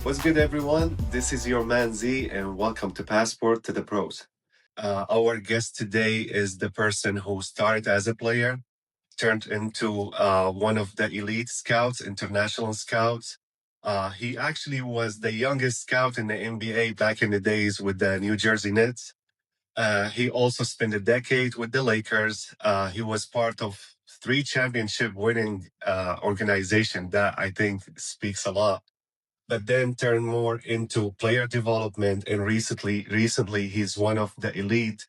What's good, everyone? This is your man Z, and welcome to Passport to the Pros. Our guest today is the person who started as a player, turned into one of the elite scouts, international scouts. He actually was the youngest scout in the NBA back in the days with the New Jersey Nets. He also spent a decade with the Lakers. He was part of three championship winning organization that I think speaks a lot, but then turned more into player development. And recently he's one of the elite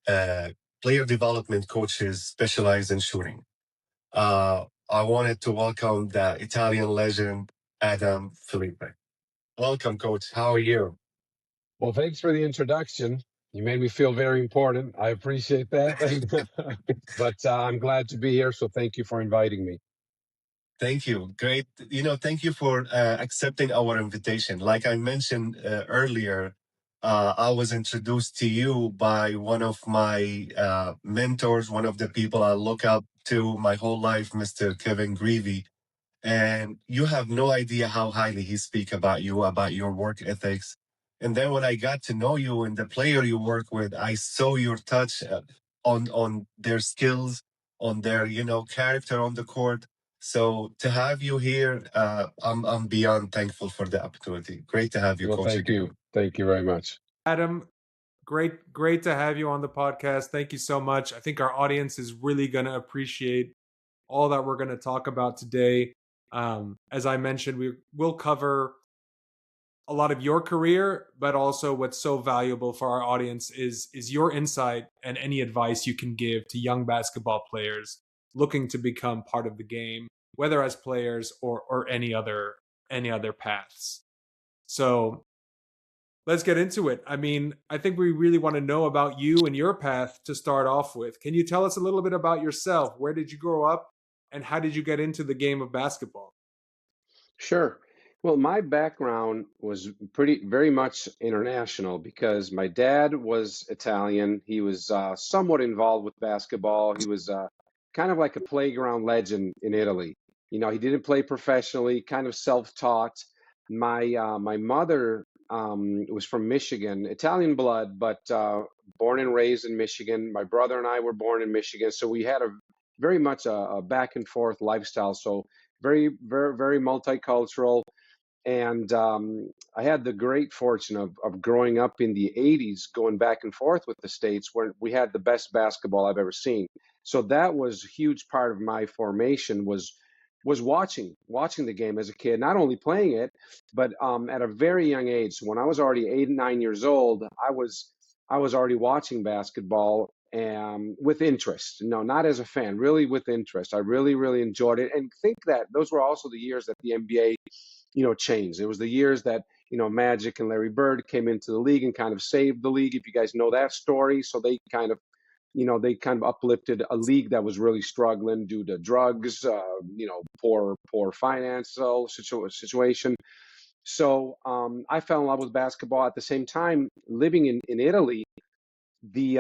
uh, player development coaches specialized in shooting. I wanted to welcome the Italian legend, Adam Filippi. Welcome, coach. How are you? Well, thanks for the introduction. You made me feel very important. I appreciate that. But I'm glad to be here, so thank you for inviting me. Thank you. Great. Thank you for accepting our invitation. Like I mentioned earlier, I was introduced to you by one of my mentors, one of the people I look up to my whole life, Mr. Kevin Greavy. And you have no idea how highly he speak about you, about your work ethics. And then when I got to know you and the player you work with, I saw your touch on their skills, on their character on the court. So to have you here, I'm beyond thankful for the opportunity. Great to have you, Well, coach, thank you. again. Thank you very much. Adam, great to have you on the podcast. Thank you so much. I think our audience is really going to appreciate all that we're going to talk about today. As I mentioned, we will cover a lot of your career, but also what's so valuable for our audience is your insight and any advice you can give to young basketball players looking to become part of the game, whether as players or any other paths. So let's get into it. I mean, I think we really want to know about you and your path to start off with. Can you tell us a little bit about yourself? Where did you grow up and how did you get into the game of basketball? Sure. Well, my background was very much international because my dad was Italian. He was somewhat involved with basketball. He was kind of like a playground legend in Italy. He didn't play professionally, kind of self-taught. My mother was from Michigan, Italian blood, but born and raised in Michigan. My brother and I were born in Michigan, so we had a very much a back and forth lifestyle. So very multicultural. And I had the great fortune of growing up in the 80s, going back and forth with the States, where we had the best basketball I've ever seen. So that was a huge part of my formation was watching the game as a kid, not only playing it, but at a very young age. So when I was already 8 and 9 years old, I was already watching basketball with interest. No, not as a fan, really with interest. I really enjoyed it, and think that those were also the years that the NBA, changed. It was the years that Magic and Larry Bird came into the league and kind of saved the league. If you guys know that story, so they kind of uplifted a league that was really struggling due to drugs, poor financial situation. So I fell in love with basketball. At the same time, living in Italy, the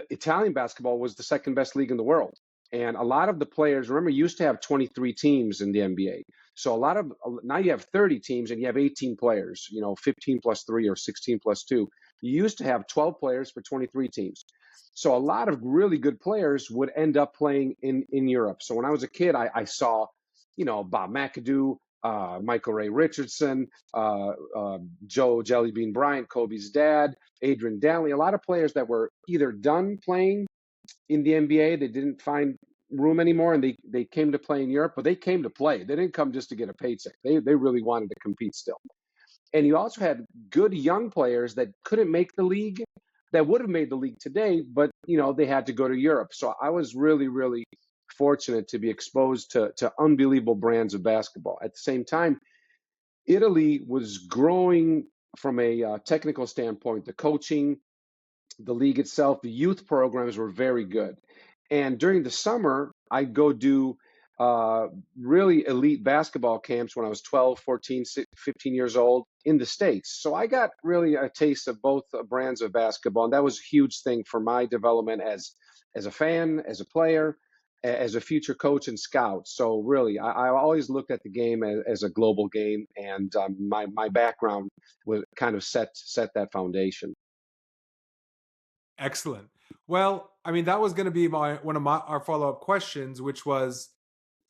Italian basketball was the second best league in the world. And a lot of the players, remember, used to have 23 teams in the NBA. So now you have 30 teams and you have 18 players, 15 plus 3 or 16 plus 2. You used to have 12 players for 23 teams. So a lot of really good players would end up playing in Europe. So when I was a kid, I saw, Bob McAdoo, Michael Ray Richardson, Joe Jellybean Bryant, Kobe's dad, Adrian Dantley, a lot of players that were either done playing in the NBA, they didn't find room anymore, and they came to play in Europe, but they came to play. They didn't come just to get a paycheck. They really wanted to compete still. And you also had good young players that couldn't make the league, that would have made the league today, but they had to go to Europe. So I was really fortunate to be exposed to unbelievable brands of basketball. At the same time, Italy was growing from a technical standpoint. The coaching, the league itself, the youth programs were very good. And during the summer, I'd go do uh, really elite basketball camps when I was 12, 14, 15 years old in the States. So I got really a taste of both brands of basketball. And that was a huge thing for my development as a fan, as a player. as a future coach and scout. So really, I always looked at the game as a global game, and my background was kind of set that foundation. Excellent. Well, I mean, that was going to be one of our follow up questions, which was,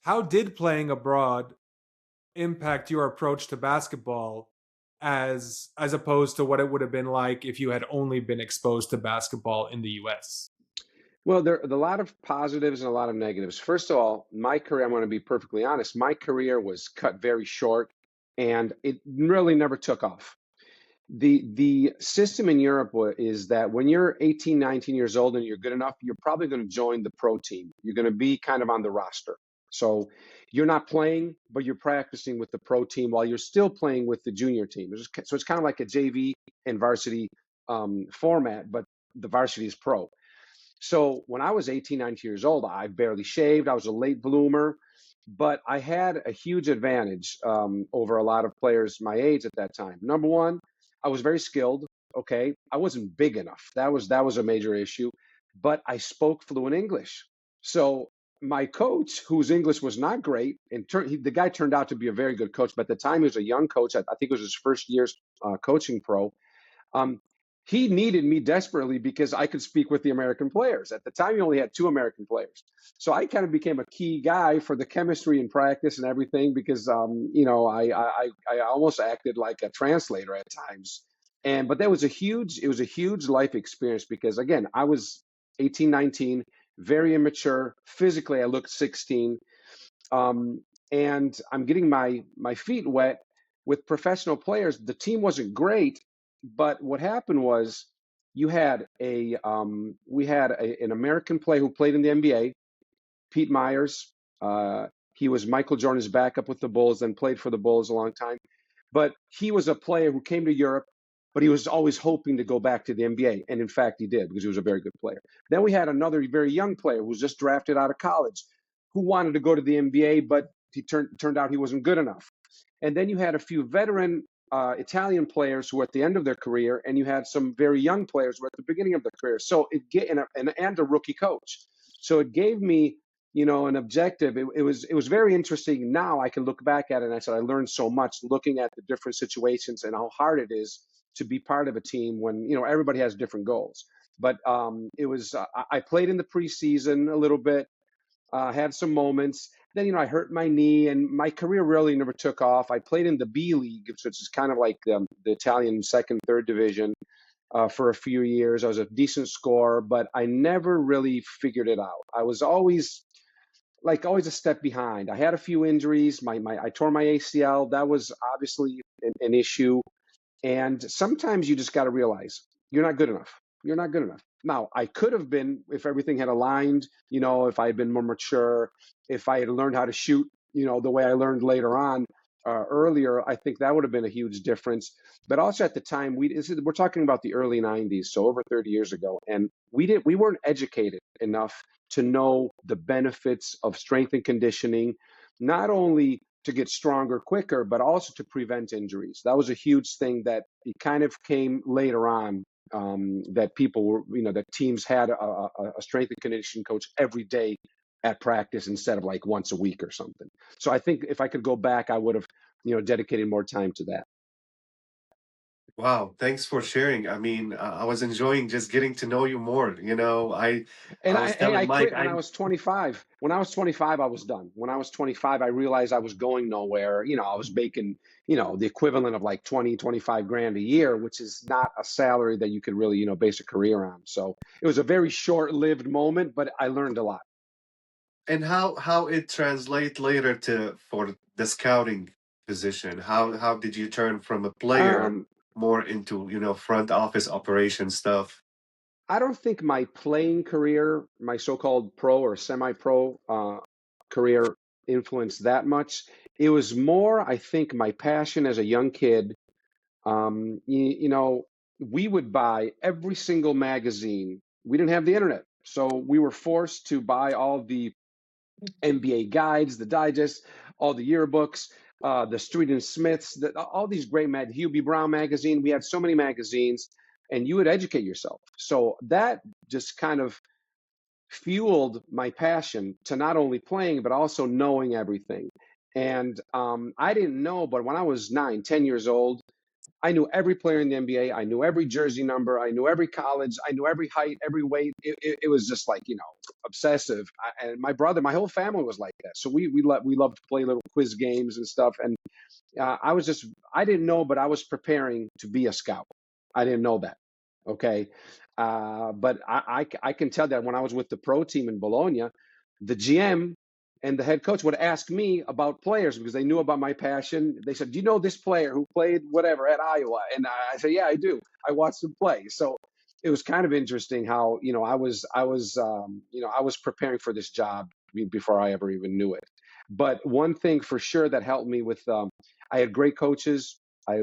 how did playing abroad impact your approach to basketball, as opposed to what it would have been like if you had only been exposed to basketball in the US? Well, there are a lot of positives and a lot of negatives. First of all, my career, I'm going to be perfectly honest, my career was cut very short and it really never took off. The system in Europe is that when you're 18, 19 years old and you're good enough, you're probably going to join the pro team. You're going to be kind of on the roster. So you're not playing, but you're practicing with the pro team while you're still playing with the junior team. So it's kind of like a JV and varsity format, but the varsity is pro. So when I was 18, 19 years old, I barely shaved. I was a late bloomer, but I had a huge advantage over a lot of players my age at that time. Number one, I was very skilled. Okay, I wasn't big enough. That was a major issue, but I spoke fluent English. So my coach, whose English was not great, and the guy turned out to be a very good coach. But at the time, he was a young coach. I think it was his first year's coaching pro. Um, he needed me desperately because I could speak with the American players. At the time, he only had two American players. So I kind of became a key guy for the chemistry and practice and everything because, I almost acted like a translator at times. But it was a huge life experience because, again, I was 18, 19, very immature. Physically, I looked 16. Um, and I'm getting my feet wet with professional players. The team wasn't great, but what happened was you had an American player who played in the NBA, Pete Myers. He was Michael Jordan's backup with the Bulls, then played for the Bulls a long time. But he was a player who came to Europe, but he was always hoping to go back to the NBA. And in fact, he did because he was a very good player. Then we had another very young player who was just drafted out of college who wanted to go to the NBA, but he turned out he wasn't good enough. And then you had a few veteran Italian players who were at the end of their career, and you had some very young players who were at the beginning of their career. So and a rookie coach. So it gave me, an objective. It was very interesting. Now I can look back at it and I said I learned so much looking at the different situations and how hard it is to be part of a team when everybody has different goals. But it was I played in the preseason a little bit, had some moments. Then I hurt my knee, and my career really never took off. I played in the B League, which is kind of like the Italian second, third division, for a few years. I was a decent scorer, but I never really figured it out. I was always a step behind. I had a few injuries. I tore my ACL. That was obviously an issue. And sometimes you just got to realize you're not good enough. You're not good enough. Now, I could have been if everything had aligned, if I had been more mature, if I had learned how to shoot, the way I learned later on, earlier, I think that would have been a huge difference. But also at the time, we're talking about the early 90s, so over 30 years ago, and we weren't educated enough to know the benefits of strength and conditioning, not only to get stronger quicker, but also to prevent injuries. That was a huge thing that it kind of came later on, that people were, that teams had a strength and conditioning coach every day at practice instead of like once a week or something. So I think if I could go back, I would have, dedicated more time to that. Wow, thanks for sharing. I mean, I was enjoying just getting to know you more. I And was hey, telling I Mike, quit when I was 25. When I was 25, I was done. When I was 25, I realized I was going nowhere. I was making, the equivalent of like 20, 25 grand a year, which is not a salary that you could really, base a career on. So it was a very short-lived moment, but I learned a lot. and how it translate later to for the scouting position. How did you turn from a player Um, more into front office operation stuff? I don't think my playing career, my so-called pro or semi-pro career influenced that much. It was more, I think, my passion as a young kid. We would buy every single magazine. We didn't have the internet, so we were forced to buy all the NBA guides, the digests, all the yearbooks, the Street and Smiths, all these great Hubie Brown magazine. We had so many magazines, and you would educate yourself. So that just kind of fueled my passion to not only playing but also knowing everything. And I didn't know, but when I was 9, 10 years old, I knew every player in the NBA. I knew every jersey number. I knew every college. I knew every height, every weight. It was just like, obsessive. And my brother, my whole family was like that. So we loved to play little quiz games and stuff. And I didn't know, but I was preparing to be a scout. I didn't know that. Okay. But I can tell that when I was with the pro team in Bologna, the GM and the head coach would ask me about players because they knew about my passion. They said, "Do you know this player who played whatever at Iowa?" And I said, "Yeah, I do. I watched him play." So it was kind of interesting how, I was preparing for this job before I ever even knew it. But one thing for sure that helped me with, I had great coaches. I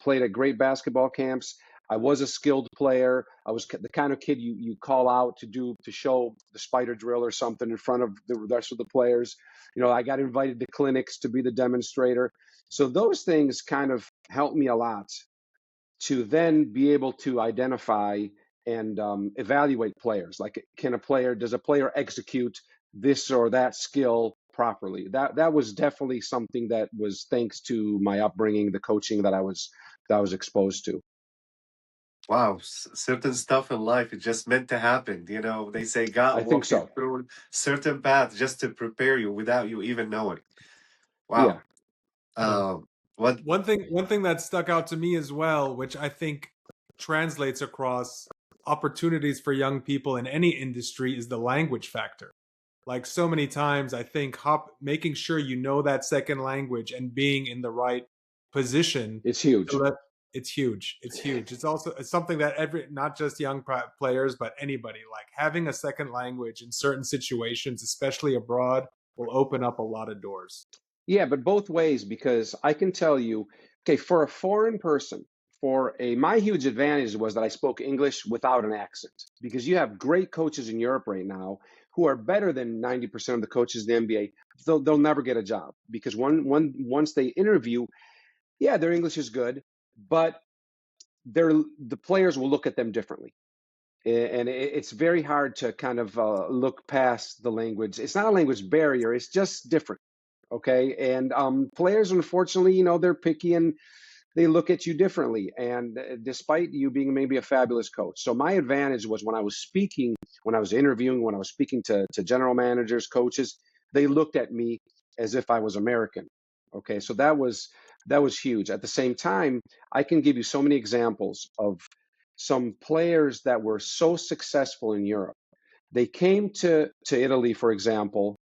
played at great basketball camps. I was a skilled player. I was the kind of kid you call out to show the spider drill or something in front of the rest of the players. I got invited to clinics to be the demonstrator. So those things kind of helped me a lot to then be able to identify and evaluate players. Like, does a player execute this or that skill properly? That was definitely something that was thanks to my upbringing, the coaching that I was exposed to. Wow, certain stuff in life is just meant to happen. They say God I think walk you so. through certain paths just to prepare you without you even knowing. Yeah. Wow. Yeah. What? One thing that stuck out to me as well, which I think translates across opportunities for young people in any industry, is the language factor. Like so many times, I think making sure you know that second language and being in the right position It's so huge. that it's huge. It's huge. It's something that not just young players, but anybody, like having a second language in certain situations, especially abroad, will open up a lot of doors. Yeah, but both ways, because I can tell you, okay, for a foreign person, my huge advantage was that I spoke English without an accent, because you have great coaches in Europe right now who are better than 90% of the coaches in the NBA. They'll never get a job because once they interview, yeah, their English is good, but the players will look at them differently. And it's very hard to kind of look past the language. It's not a language barrier, it's just different. Okay. And players, unfortunately, they're picky and they look at you differently. And despite you being maybe a fabulous coach. So my advantage was when I was speaking, when I was interviewing, when I was speaking to general managers, coaches, they looked at me as if I was American. Okay. So that was huge. At the same time, I can give you so many examples of some players that were so successful in Europe. They came to Italy, for example,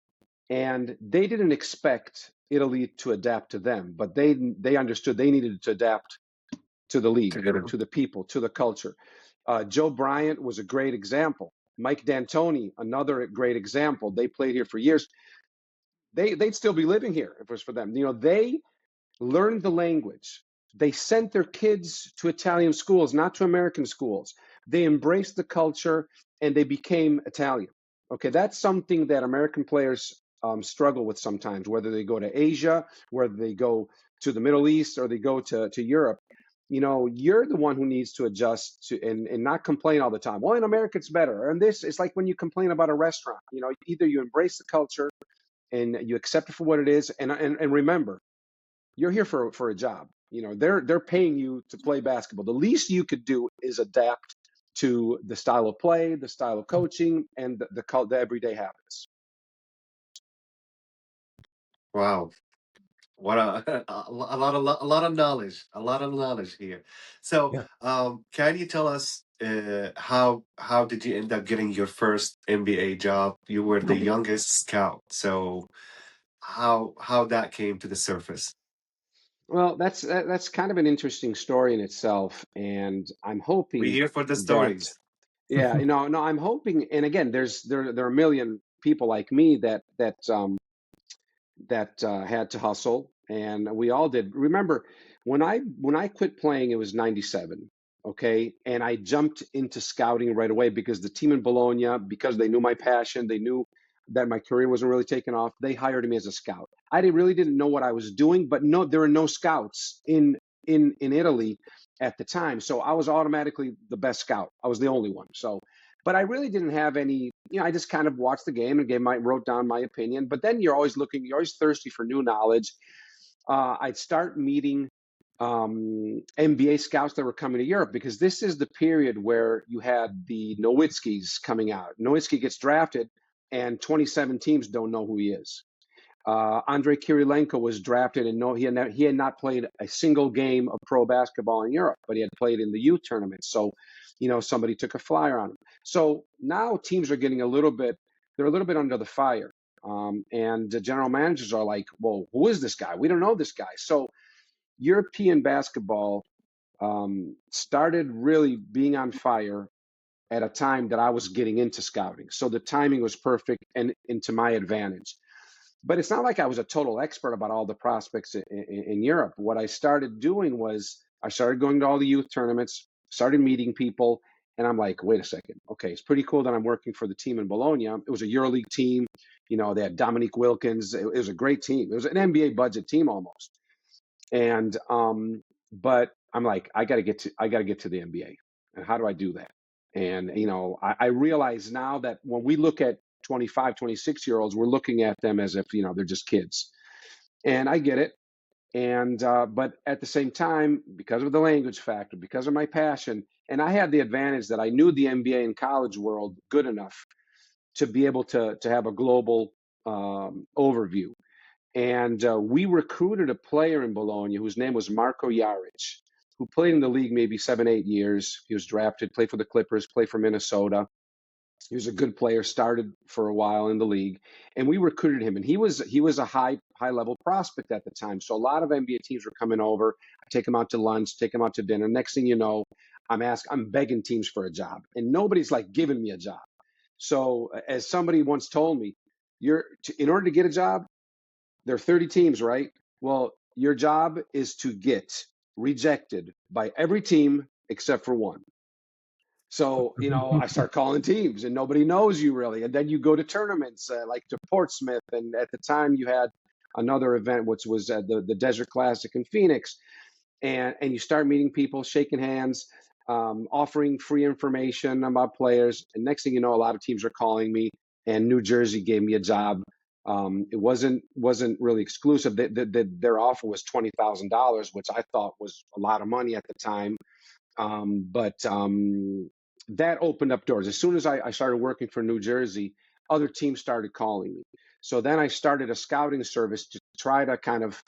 and they didn't expect Italy to adapt to them, but they understood they needed to adapt to the league, Together. to the people, to the culture. Joe Bryant was a great example. Mike D'Antoni, another great example. They played here for years. They'd still be living here if it was for them. They learned the language. They sent their kids to Italian schools, not to American schools. They embraced the culture and they became Italian. Okay, that's something that American players struggle with sometimes, whether they go to Asia, whether they go to the Middle East, or they go to Europe. You're the one who needs to adjust and not complain all the time. Well, in America, it's better. And this is like when you complain about a restaurant. Either you embrace the culture and you accept it for what it is, and remember, you're here for a job. They're paying you to play basketball. The least you could do is adapt to the style of play, the style of coaching, and the everyday habits. Wow. What a lot of knowledge, a lot of knowledge here. So, Yeah. can you tell us how did you end up getting your first NBA job? You were the youngest scout, so how that came to the surface? Well, that's kind of an interesting story in itself, and I'm We're hoping here for the that, stories. yeah, no, I'm hoping, and again, there are a million people like me that had to hustle, and we all did. Remember, when I quit playing, it was '97, okay, and I jumped into scouting right away because the team in Bologna, because they knew my passion, they knew that my career wasn't really taking off. They hired me as a scout. Really didn't know what I was doing, but no, there were no scouts in Italy at the time, so I was automatically the best scout. I was the only one. So, but I really didn't have any I just kind of watched the game and wrote down my opinion. But then you're always thirsty for new knowledge. I'd start meeting NBA scouts that were coming to Europe, because this is the period where you had the Nowitzkis coming out. Nowitzki gets drafted, and 27 teams don't know who he is. Andrei Kirilenko was drafted, and he had not played a single game of pro basketball in Europe, but he had played in the youth tournament. So, somebody took a flyer on him. So now teams are getting they're a little bit under the fire. And the general managers are like, well, who is this guy? We don't know this guy. So European basketball started really being on fire at a time that I was getting into scouting. So the timing was perfect and into my advantage. But it's not like I was a total expert about all the prospects in Europe. What I started doing was I started going to all the youth tournaments, started meeting people, and I'm like, wait a second. Okay, it's pretty cool that I'm working for the team in Bologna. It was a EuroLeague team. They had Dominique Wilkins. It was a great team. It was an NBA budget team almost. And but I'm like, I got to get to the NBA. And how do I do that? And I realize now that when we look at 25, 26-year-olds, we're looking at them as if they're just kids. And I get it. And but at the same time, because of the language factor, because of my passion, and I had the advantage that I knew the NBA and college world good enough to be able to have a global overview. And we recruited a player in Bologna whose name was Marko Jaric, who played in the league maybe 7, 8 years. He was drafted, played for the Clippers, played for Minnesota. He was a good player, started for a while in the league, and we recruited him. And he was a high level prospect at the time. So a lot of NBA teams were coming over. I take him out to lunch, take him out to dinner. Next thing you know, I'm begging teams for a job, and nobody's like giving me a job. So as somebody once told me, in order to get a job, there are 30 teams, right? Well, your job is to get rejected by every team except for one. So, I start calling teams and nobody knows you really. And then you go to tournaments like to Portsmouth. And at the time you had another event, which was the Desert Classic in Phoenix. And you start meeting people, shaking hands, offering free information about players. And next thing you know, a lot of teams are calling me, and New Jersey gave me a job. It wasn't really exclusive. Their offer was $20,000, which I thought was a lot of money at the time. But that opened up doors. As soon as I started working for New Jersey, other teams started calling me. So then I started a scouting service to try to kind of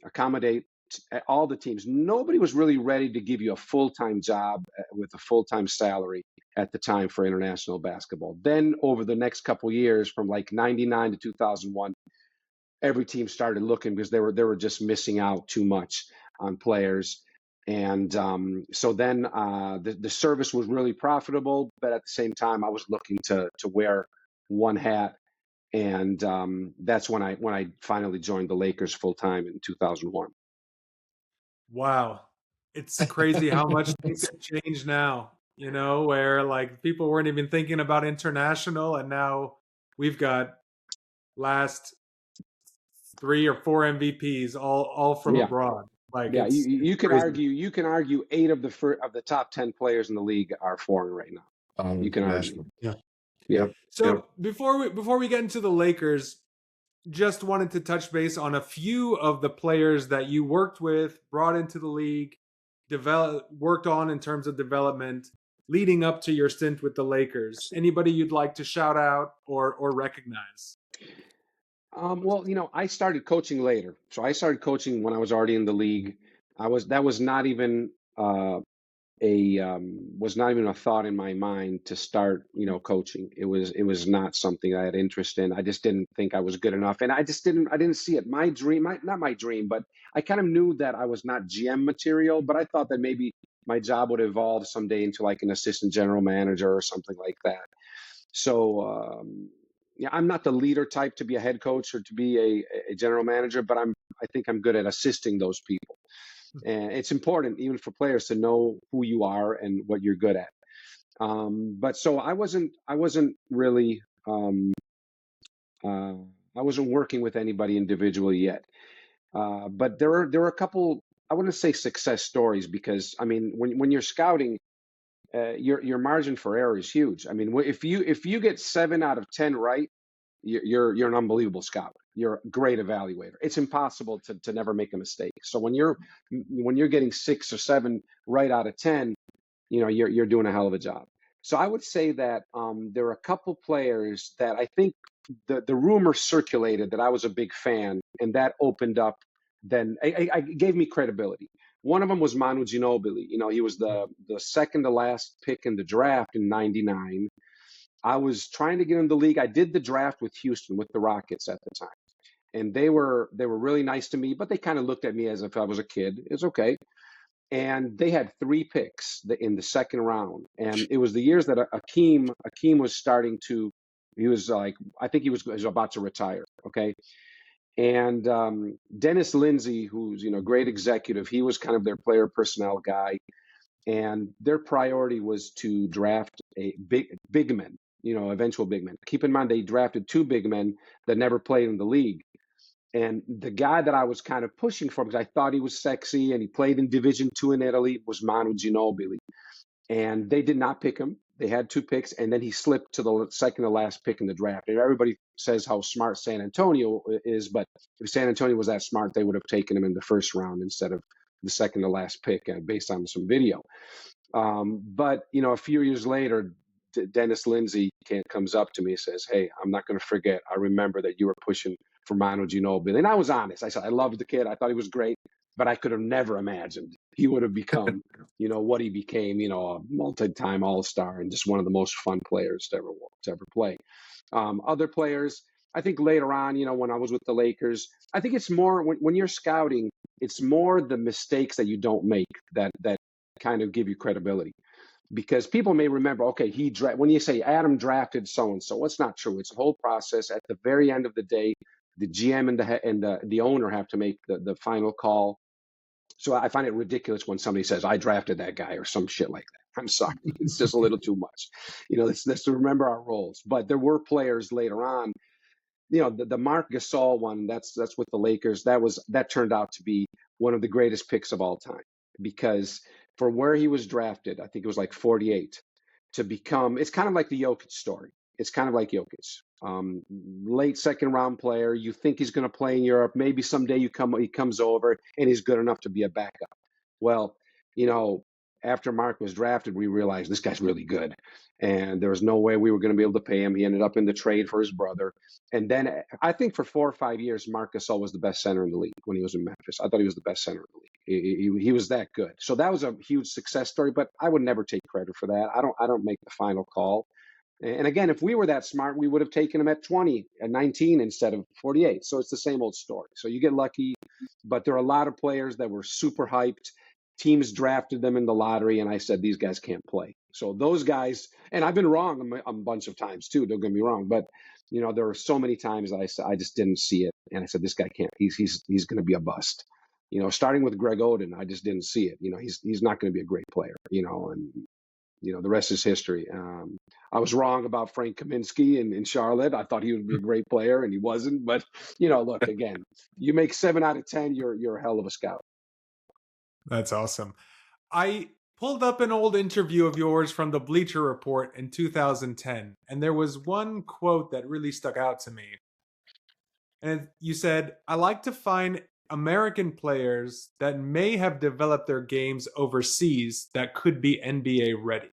accommodate all the teams. Nobody was really ready to give you a full-time job with a full-time salary at the time for international basketball. Then over the next couple of years, from like 99 to 2001, every team started looking because they were just missing out too much on players. And so then the service was really profitable, but at the same time, I was looking to wear one hat. And that's when I finally joined the Lakers full time in 2001. Wow. It's crazy how much things have changed now, where like people weren't even thinking about international, and now we've got last 3 or 4 MVPs all from abroad. Like, yeah, you can crazy. argue 8 of the top 10 players in the league are foreign right now. You can argue. Yeah. Yep. So before we get into the Lakers, just wanted to touch base on a few of the players that you worked with, brought into the league, worked on in terms of development leading up to your stint with the Lakers. Anybody you'd like to shout out or recognize? Well, I started coaching later. So I started coaching when I was already in the league. That was not even was not even a thought in my mind to start, coaching. It was not something I had interest in. I just didn't think I was good enough, and I didn't see it. My dream, not my dream, but I kind of knew that I was not GM material. But I thought that maybe my job would evolve someday into like an assistant general manager or something like that. So yeah, I'm not the leader type to be a head coach or to be a general manager, but I think I'm good at assisting those people. And it's important even for players to know who you are and what you're good at. But so I wasn't really I wasn't working with anybody individually yet. But there were a couple, I wouldn't say success stories, because I mean when you're scouting, your margin for error is huge. I mean, if you get 7 out of 10 right, you're an unbelievable scout. You're a great evaluator. It's impossible to never make a mistake. So when you're getting 6 or 7 right out of 10, you're doing a hell of a job. So I would say that there are a couple players that I think the rumor circulated that I was a big fan, and that opened up. Then I gave me credibility. One of them was Manu Ginobili. He was the second to last pick in the draft in '99. I was trying to get in the league. I did the draft with Houston, with the Rockets at the time, and they were really nice to me, but they kind of looked at me as if I was a kid. It's okay. And they had 3 picks in the second round, and it was the years that Akeem was starting to. He was like, I think he was about to retire. Okay, and Dennis Lindsey, who's great executive, he was kind of their player personnel guy, and their priority was to draft a big men, eventual big men. Keep in mind they drafted 2 big men that never played in the league. And the guy that I was kind of pushing for, because I thought he was sexy and he played in Division II in Italy, was Manu Ginobili. And they did not pick him. They had 2 picks, and then he slipped to the second to last pick in the draft. And everybody says how smart San Antonio is, but if San Antonio was that smart, they would have taken him in the first round instead of the second to last pick, based on some video. But a few years later, Dennis Lindsey comes up to me and says, "Hey, I'm not going to forget. I remember that you were pushing for Manu Ginobili." And I was honest. I said, I loved the kid. I thought he was great, but I could have never imagined he would have become, what he became, a multi-time All-Star and just one of the most fun players to ever play. Other players, I think later on, when I was with the Lakers, I think it's more when you're scouting, it's more the mistakes that you don't make that kind of give you credibility. Because people may remember, okay, when you say Adam drafted so-and-so, it's not true. It's a whole process. At the very end of the day, the GM and the owner have to make the final call. So I find it ridiculous when somebody says, I drafted that guy or some shit like that. I'm sorry. It's just a little too much. Let's remember our roles. But there were players later on, the Marc Gasol one, that's with the Lakers. That turned out to be one of the greatest picks of all time, because for where he was drafted, I think it was like 48, to become, it's kind of like the Jokic story. It's kind of like Jokic. Late second round player. You think he's going to play in Europe. Maybe someday he comes over and he's good enough to be a backup. Well, after Marc was drafted, we realized this guy's really good. And there was no way we were going to be able to pay him. He ended up in the trade for his brother. And then I think for 4 or 5 years, Marc Gasol was the best center in the league when he was in Memphis. I thought he was the best center in the league. He was that good. So that was a huge success story, but I would never take credit for that. I don't make the final call. And again, if we were that smart, we would have taken him at 20 and 19 instead of 48. So it's the same old story. So you get lucky, but there are a lot of players that were super hyped. Teams drafted them in the lottery, and I said, these guys can't play. So those guys, and I've been wrong a bunch of times too, don't get me wrong, but there are so many times that I just didn't see it. And I said, this guy can't, he's going to be a bust. Starting with Greg Oden, I just didn't see it. He's not going to be a great player, and the rest is history. I was wrong about Frank Kaminsky in Charlotte. I thought he would be a great player, and he wasn't. But look, again, you make 7 out of 10, you're a hell of a scout. That's awesome. I pulled up an old interview of yours from the Bleacher Report in 2010, and there was one quote that really stuck out to me. And you said, "I like to find American players that may have developed their games overseas that could be NBA ready."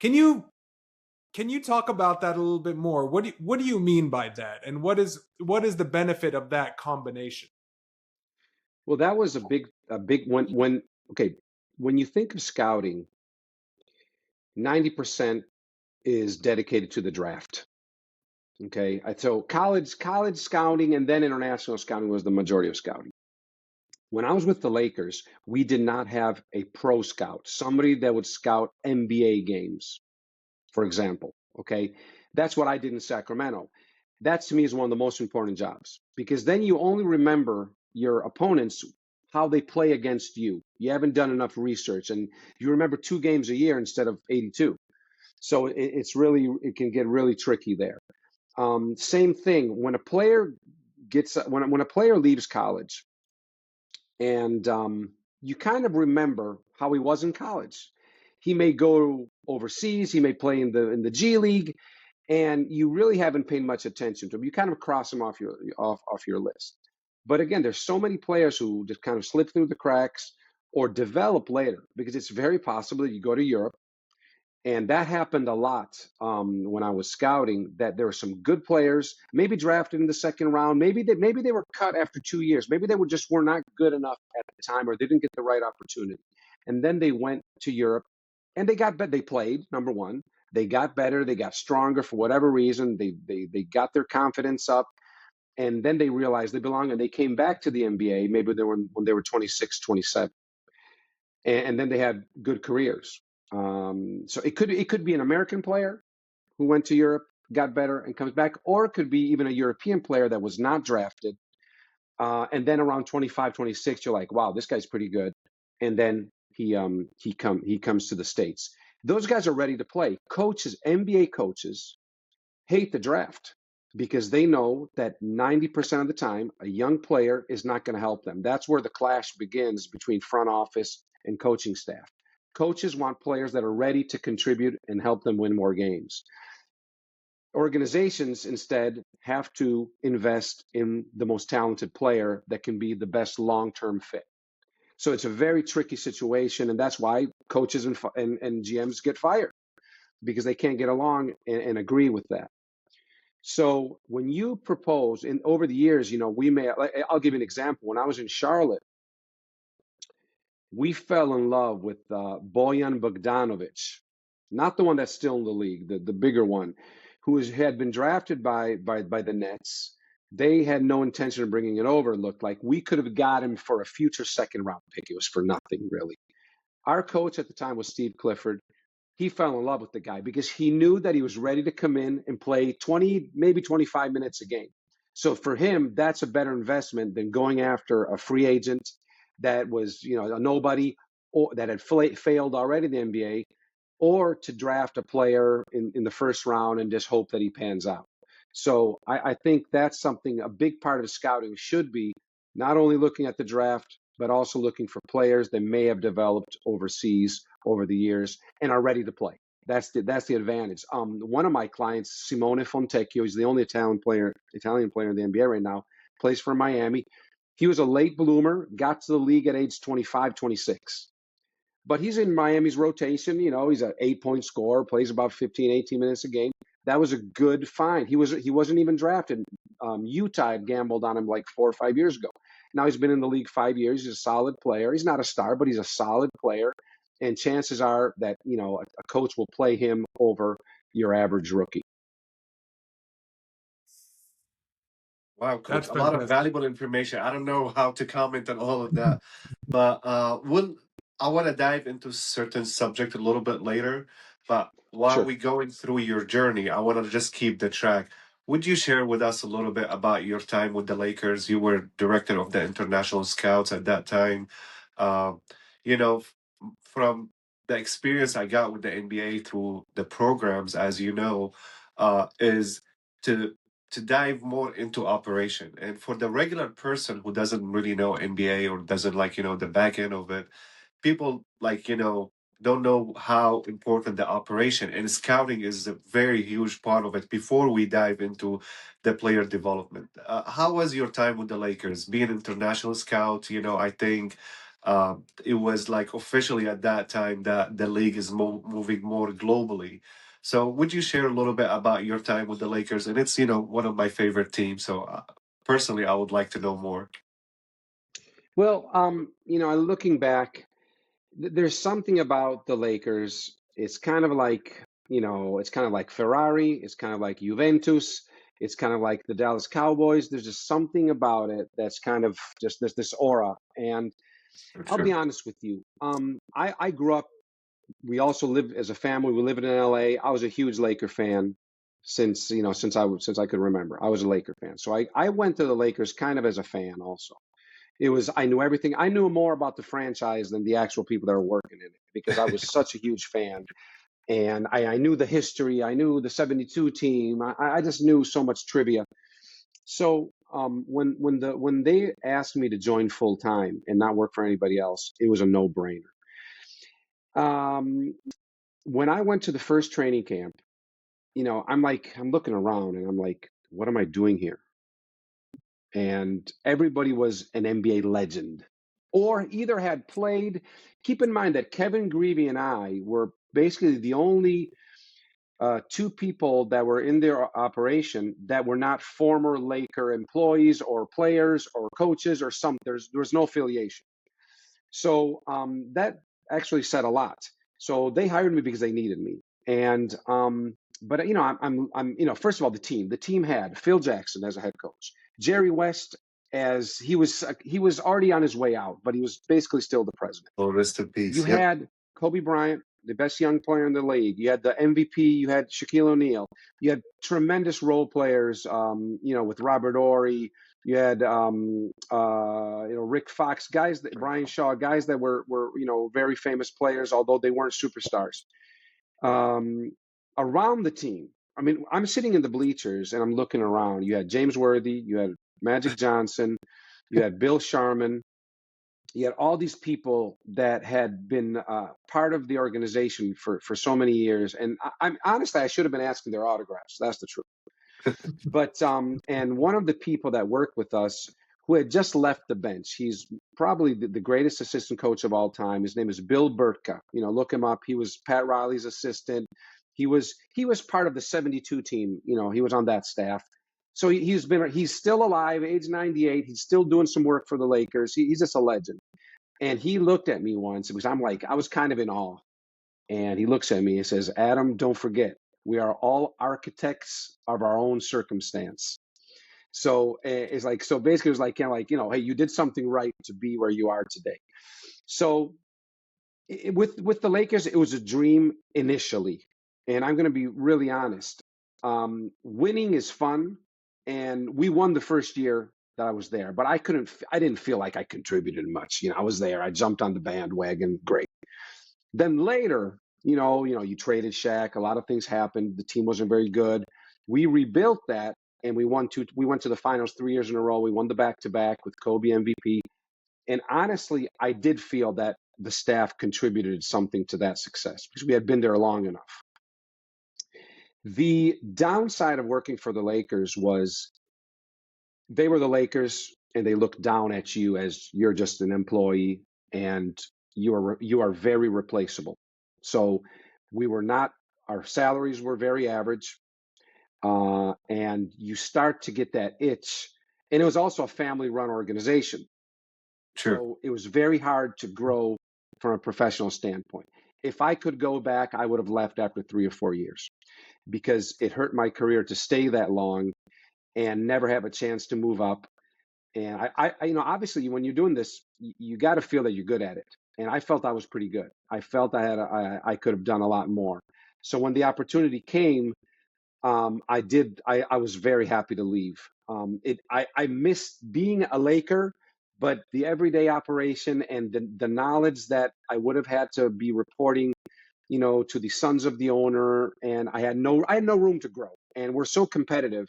Can you talk about that a little bit more? What do you mean by that? And what is the benefit of that combination? Well, that was a big when you think of scouting, 90% is dedicated to the draft. Okay, so college scouting and then international scouting was the majority of scouting. When I was with the Lakers, we did not have a pro scout, somebody that would scout NBA games, for example. Okay, that's what I did in Sacramento. That to me is one of the most important jobs, because then you only remember your opponents, how they play against you. You haven't done enough research, and you remember 2 games a year instead of 82. So it can get really tricky there. Same thing when a player when a player leaves college, and you kind of remember how he was in college. He may go overseas, he may play in the G League, and you really haven't paid much attention to him. You kind of cross him off your list. But again, there's so many players who just kind of slip through the cracks or develop later, because it's very possible that you go to Europe, and that happened a lot when I was scouting. That there were some good players, maybe drafted in the second round, maybe they were cut after 2 years, maybe they were not good enough at the time, or they didn't get the right opportunity, and then they went to Europe, and they got better. They played, number one, they got better, they got stronger for whatever reason. They got their confidence up, and then they realized they belong, and they came back to the NBA. Maybe they were when they were 26, 27, and then they had good careers. So it could be an American player who went to Europe, got better, and comes back, or it could be even a European player that was not drafted, and then around 25, 26, you're like, wow, this guy's pretty good, and then he comes to the States. Those guys are ready to play. Coaches, NBA coaches, hate the draft because they know that 90% of the time a young player is not going to help them. That's where the clash begins between front office and coaching staff. Coaches want players that are ready to contribute and help them win more games. Organizations instead have to invest in the most talented player that can be the best long-term fit. So it's a very tricky situation, and that's why coaches and GMs get fired, because they can't get along and agree with that. So when you propose, and over the years, I'll give you an example. When I was in Charlotte, we fell in love with Bojan Bogdanovic, not the one that's still in the league, the bigger one, had been drafted by the Nets. They had no intention of bringing it over. It looked like we could have got him for a future second round pick. It was for nothing, really. Our coach at the time was Steve Clifford. He fell in love with the guy because he knew that he was ready to come in and play 20, maybe 25 minutes a game. So for him, that's a better investment than going after a free agent that was, a nobody, or that had failed already in the NBA, or to draft a player in the first round and just hope that he pans out. So I think that's something, a big part of scouting should be not only looking at the draft, but also looking for players that may have developed overseas over the years and are ready to play. That's the advantage. One of my clients, Simone Fontecchio, he's the only Italian player in the NBA right now, plays for Miami. He was a late bloomer, got to the league at age 25, 26. But he's in Miami's rotation. He's an 8-point scorer, plays about 15, 18 minutes a game. That was a good find. He wasn't even drafted. Utah had gambled on him like 4 or 5 years ago. Now he's been in the league 5 years. He's a solid player. He's not a star, but he's a solid player. And chances are that, a coach will play him over your average rookie. Wow, coach, That's a lot of fantastic. valuable information. I don't know how to comment on all of that, but I want to dive into certain subject a little bit later. But while Sure. we going through your journey, I want to just keep the track. Would you share with us a little bit about your time with the Lakers? You were director of the international scouts at that time. Um, from the experience I got with the NBA through the programs, as you know, is to dive more into operation. And for the regular person who doesn't really know NBA or doesn't like, the back end of it, people like, don't know how important the operation and scouting is a very huge part of it before we dive into the player development. How was your time with the Lakers? Being international scout, I think it was like officially at that time that the league is moving more globally. So, would you share a little bit about your time with the Lakers? And it's, one of my favorite teams. So, personally, I would like to know more. Well, looking back, there's something about the Lakers. It's kind of like, it's kind of like Ferrari. It's kind of like Juventus. It's kind of like the Dallas Cowboys. There's just something about it that's kind of just this aura. And For I'll be sure. honest with you. I grew up. We also lived as a family. We lived in LA. I was a huge Laker fan since I could remember. I was a Laker fan. So I went to the Lakers kind of as a fan also. I knew everything. I knew more about the franchise than the actual people that were working in it, because I was such a huge fan. And I knew the history. I knew the 72 team. I just knew so much trivia. So when they asked me to join full time and not work for anybody else, it was a no brainer. Um, when I went to the first training camp, I'm looking around and I'm like, what am I doing here? And everybody was an NBA legend or either had played. Keep in mind that Kevin Greavy and I were basically the only two people that were in their operation that were not former Laker employees or players or coaches or some. There was no affiliation. So that actually said a lot. So they hired me because they needed me. And but I'm first of all, the team had Phil Jackson as a head coach, Jerry West as he was already on his way out, but he was basically still the president. Oh, rest in You peace. Yep. had Kobe Bryant, the best young player in the league. You had the MVP. You had Shaquille O'Neal. You had tremendous role players. With Robert Ory. You had Rick Fox, guys that Brian Shaw, guys that were very famous players, although they weren't superstars. Around the team, I mean, I'm sitting in the bleachers and I'm looking around. You had James Worthy. You had Magic Johnson. You had Bill Sharman. You had all these people that had been part of the organization for so many years, and I'm honestly, I should have been asking their autographs. That's the truth. But and one of the people that worked with us who had just left the bench, he's probably the greatest assistant coach of all time. His name is Bill Burtka. Look him up. He was Pat Riley's assistant. He was part of the 72 team. He was on that staff. So he's still alive, age 98. He's still doing some work for the Lakers. He's just a legend. And he looked at me once because I was kind of in awe. And he looks at me and says, Adam, don't forget, we are all architects of our own circumstance. So it's like, so basically it was like, kind of like, hey, you did something right to be where you are today. So with the Lakers, it was a dream initially. And I'm going to be really honest. Winning is fun. And we won the first year that I was there, but I didn't feel like I contributed much. I was there. I jumped on the bandwagon. Great. Then later, you traded Shaq. A lot of things happened. The team wasn't very good. We rebuilt that, and we went to the finals 3 years in a row. We won the back-to-back with Kobe MVP. And honestly, I did feel that the staff contributed something to that success because we had been there long enough. The downside of working for the Lakers was they were the Lakers, and they looked down at you as you're just an employee, and you are very replaceable. So we were not. Our salaries were very average, and you start to get that itch. And it was also a family-run organization, Sure. so it was very hard to grow from a professional standpoint. If I could go back, I would have left after 3 or 4 years because it hurt my career to stay that long and never have a chance to move up. And I obviously when you're doing this, you got to feel that you're good at it. And I felt I was pretty good. I felt I could have done a lot more. So when the opportunity came, I was very happy to leave. I missed being a Laker, but the everyday operation and the knowledge that I would have had to be reporting, to the sons of the owner, and I had no room to grow. And we're so competitive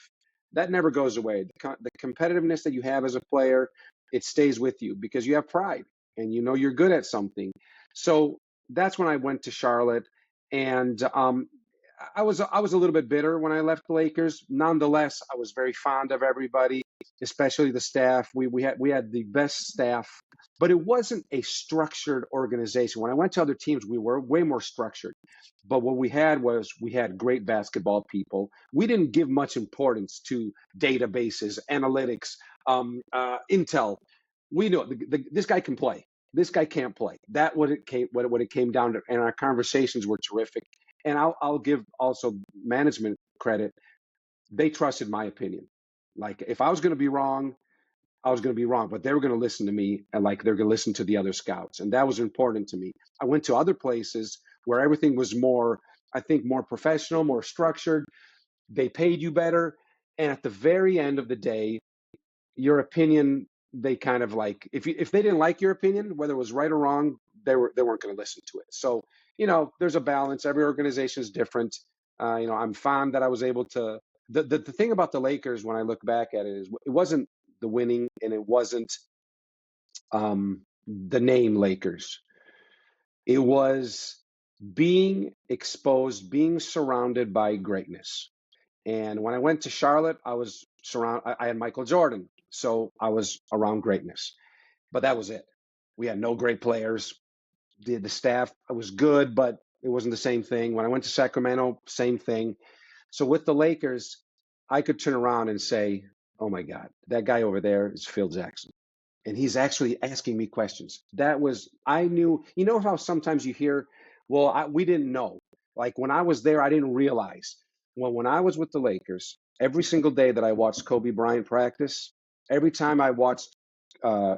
that never goes away. The competitiveness that you have as a player, it stays with you because you have pride and you're good at something. So that's when I went to Charlotte, and I was a little bit bitter when I left the Lakers. Nonetheless, I was very fond of everybody, especially the staff. We had the best staff, but it wasn't a structured organization. When I went to other teams, we were way more structured. But what we had great basketball people. We didn't give much importance to databases, analytics, intel. We know this guy can play. This guy can't play. That what it came down to, and our conversations were terrific. And I'll give also management credit. They trusted my opinion. Like if I was going to be wrong, I was going to be wrong, but they were going to listen to me, and like they're going to listen to the other scouts. And that was important to me. I went to other places where everything was more, I think, more professional, more structured. They paid you better. And at the very end of the day, your opinion, they kind of like, if they didn't like your opinion, whether it was right or wrong, they weren't going to listen to it. So, there's a balance. Every organization is different. I'm fond that I was able to, the thing about the Lakers when I look back at it is it wasn't the winning, and it wasn't the name Lakers. It was being exposed, being surrounded by greatness. And when I went to Charlotte, I had Michael Jordan, so I was around greatness. But that was it. We had no great players. The staff was good, but it wasn't the same thing. When I went to Sacramento, same thing. So with the Lakers, I could turn around and say, "Oh my God, that guy over there is Phil Jackson." And he's actually asking me questions. I knew, you know how sometimes you hear, well, we didn't know. Like when I was there, I didn't realize. Well, when I was with the Lakers, every single day that I watched Kobe Bryant practice, every time I watched uh,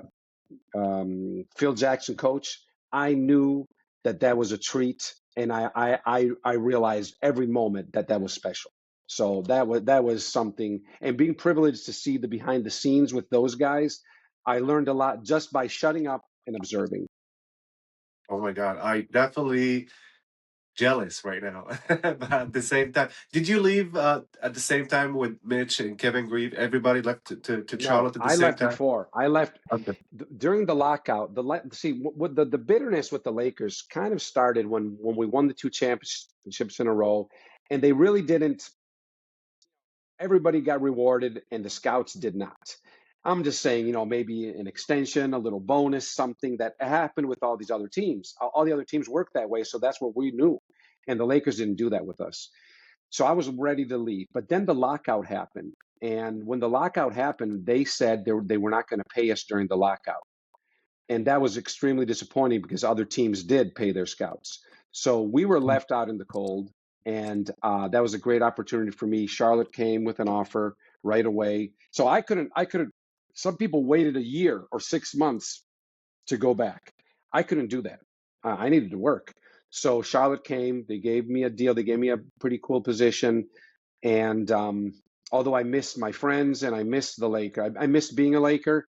Phil Jackson coach, I knew that that was a treat, and I realized every moment that that was special. So that was something, and being privileged to see the behind the scenes with those guys, I learned a lot just by shutting up and observing. Oh my God, I definitely jealous right now. But at the same time, did you leave at the same time with Mitch and Kevin Grieve? Everybody left to No, Charlotte at the I same left time? before. I left Okay. during the lockout. See what the bitterness with the Lakers kind of started when we won the two championships in a row, and they really didn't. Everybody got rewarded and the scouts did not. I'm just saying, maybe an extension, a little bonus, something that happened with all these other teams. All the other teams work that way, so that's what we knew. And the Lakers didn't do that with us. So I was ready to leave. But then the lockout happened. And when the lockout happened, they said they were not going to pay us during the lockout. And that was extremely disappointing because other teams did pay their scouts. So we were left out in the cold, and that was a great opportunity for me. Charlotte came with an offer right away, so I couldn't. I could. Some people waited a year or 6 months to go back. I couldn't do that. I needed to work. So Charlotte came. They gave me a deal. They gave me a pretty cool position, and although I missed my friends and I missed the Laker, I missed being a Laker.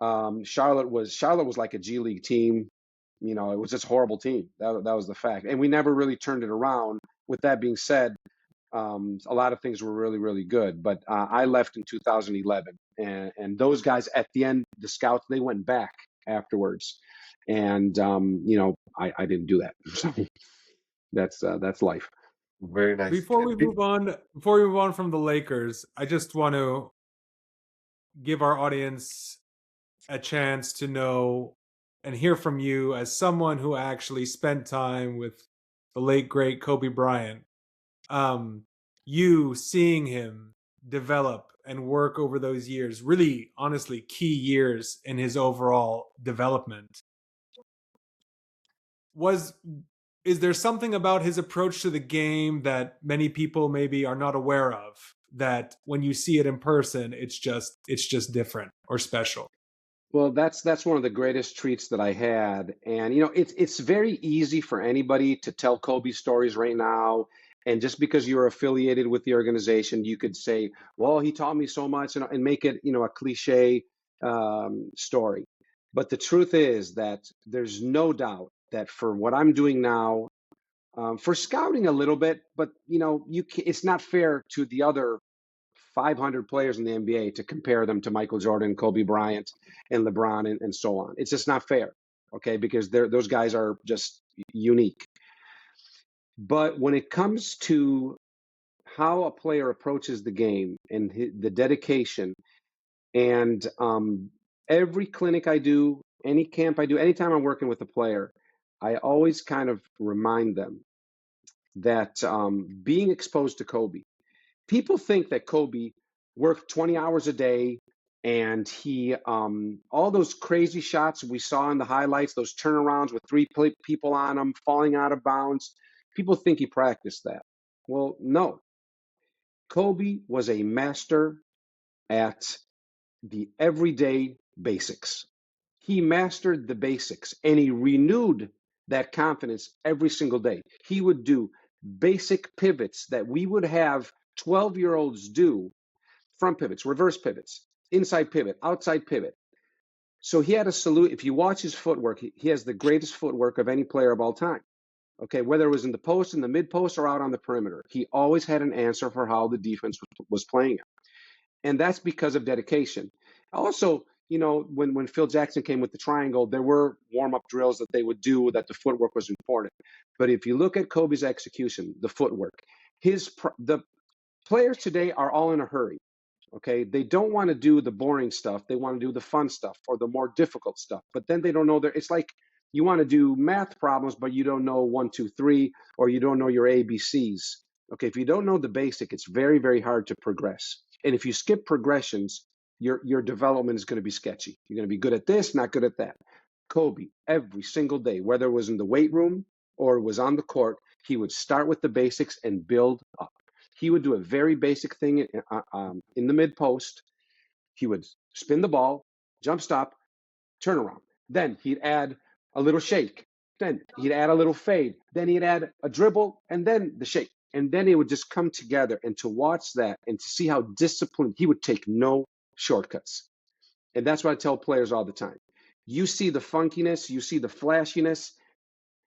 Charlotte was like a G League team. It was just a horrible team. That was the fact, and we never really turned it around. With that being said, a lot of things were really really good. But I left in 2011, and those guys at the end, the scouts, they went back afterwards, and I didn't do that. So that's life. Very nice. Before we move on from the Lakers, I just want to give our audience a chance to know and hear from you as someone who actually spent time with the late great Kobe Bryant. You seeing him develop and work over those years, really honestly key years in his overall development. Is there something about his approach to the game that many people maybe are not aware of, that when you see it in person, it's just different or special? Well, that's one of the greatest treats that I had, and it's very easy for anybody to tell Kobe stories right now. And just because you're affiliated with the organization, you could say, "Well, he taught me so much," and make it a cliche story. But the truth is that there's no doubt that for what I'm doing now, for scouting a little bit, but it's not fair to the other 500 players in the NBA to compare them to Michael Jordan, Kobe Bryant, and LeBron, and so on. It's just not fair, okay? Because those guys are just unique. But when it comes to how a player approaches the game and the dedication, and every clinic I do, any camp I do, anytime I'm working with a player, I always kind of remind them that being exposed to Kobe, people think that Kobe worked 20 hours a day and he all those crazy shots we saw in the highlights, those turnarounds with three people on him falling out of bounds, people think he practiced that. Well, no. Kobe was a master at the everyday basics. He mastered the basics and he renewed that confidence every single day. He would do basic pivots that we would have 12-year-olds do: front pivots, reverse pivots, inside pivot, outside pivot. So he had a salute. If you watch his footwork, he has the greatest footwork of any player of all time. Okay, whether it was in the post, in the mid post, or out on the perimeter, he always had an answer for how the defense was playing him. And that's because of dedication. Also, when Phil Jackson came with the triangle, there were warm-up drills that they would do that the footwork was important. But if you look at Kobe's execution, the footwork, the players today are all in a hurry. Okay, they don't want to do the boring stuff. They want to do the fun stuff or the more difficult stuff. But then they don't know it's like you want to do math problems, but you don't know 1, 2, 3, or you don't know your ABCs. Okay, if you don't know the basic, it's very, very hard to progress. And if you skip progressions, your development is going to be sketchy. You're going to be good at this, not good at that. Kobe, every single day, whether it was in the weight room or it was on the court, he would start with the basics and build up. He would do a very basic thing in the mid post. He would spin the ball, jump stop, turn around. Then he'd add a little shake. Then he'd add a little fade. Then he'd add a dribble and then the shake. And then it would just come together. And to watch that and to see how disciplined, he would take no shortcuts. And that's what I tell players all the time. You see the funkiness, you see the flashiness.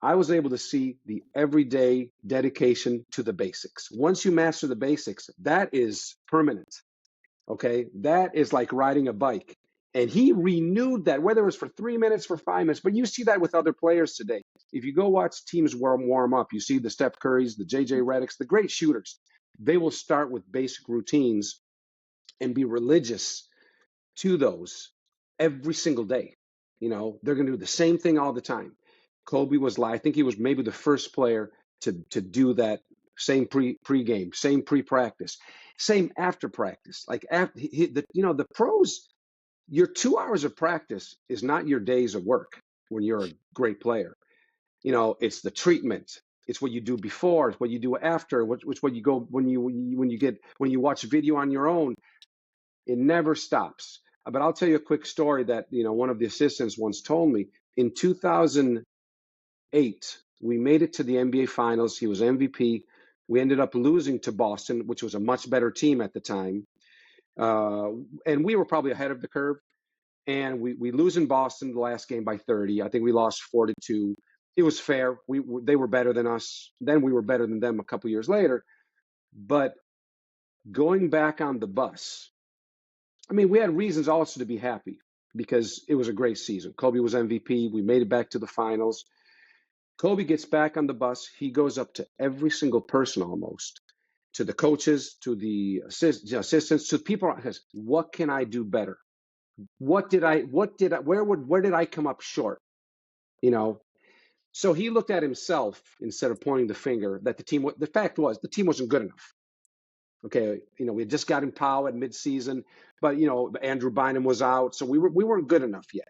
I was able to see the everyday dedication to the basics. Once you master the basics, that is permanent. Okay, that is like riding a bike. And he renewed that, whether it was for 3 minutes, for 5 minutes, but you see that with other players today. If you go watch teams warm up, you see the Steph Currys, the JJ Redicks, the great shooters. They will start with basic routines and be religious to those every single day. They're going to do the same thing all the time. Kobe was I think he was maybe the first player to do that. Same pre-game, same pre-practice, same after practice. Like the pros, your 2 hours of practice is not your days of work when you're a great player. It's the treatment. It's what you do before. It's what you do after. It's what you go when you watch video on your own. It never stops. But I'll tell you a quick story that one of the assistants once told me. In 2008, we made it to the NBA Finals. He was MVP. We ended up losing to Boston, which was a much better team at the time. And we were probably ahead of the curve. And we lose in Boston the last game by 30. I think we lost 4-2. It was fair. They were better than us. Then we were better than them a couple years later. But going back on the bus, we had reasons also to be happy because it was a great season. Kobe was MVP. We made it back to the finals. Kobe gets back on the bus. He goes up to every single person almost, to the coaches, to the assistants, to people. Says, what can I do better? Where did I come up short? So he looked at himself instead of pointing the finger that the fact was the team wasn't good enough. Okay, we had just gotten Powell at midseason, but Andrew Bynum was out, so we weren't good enough yet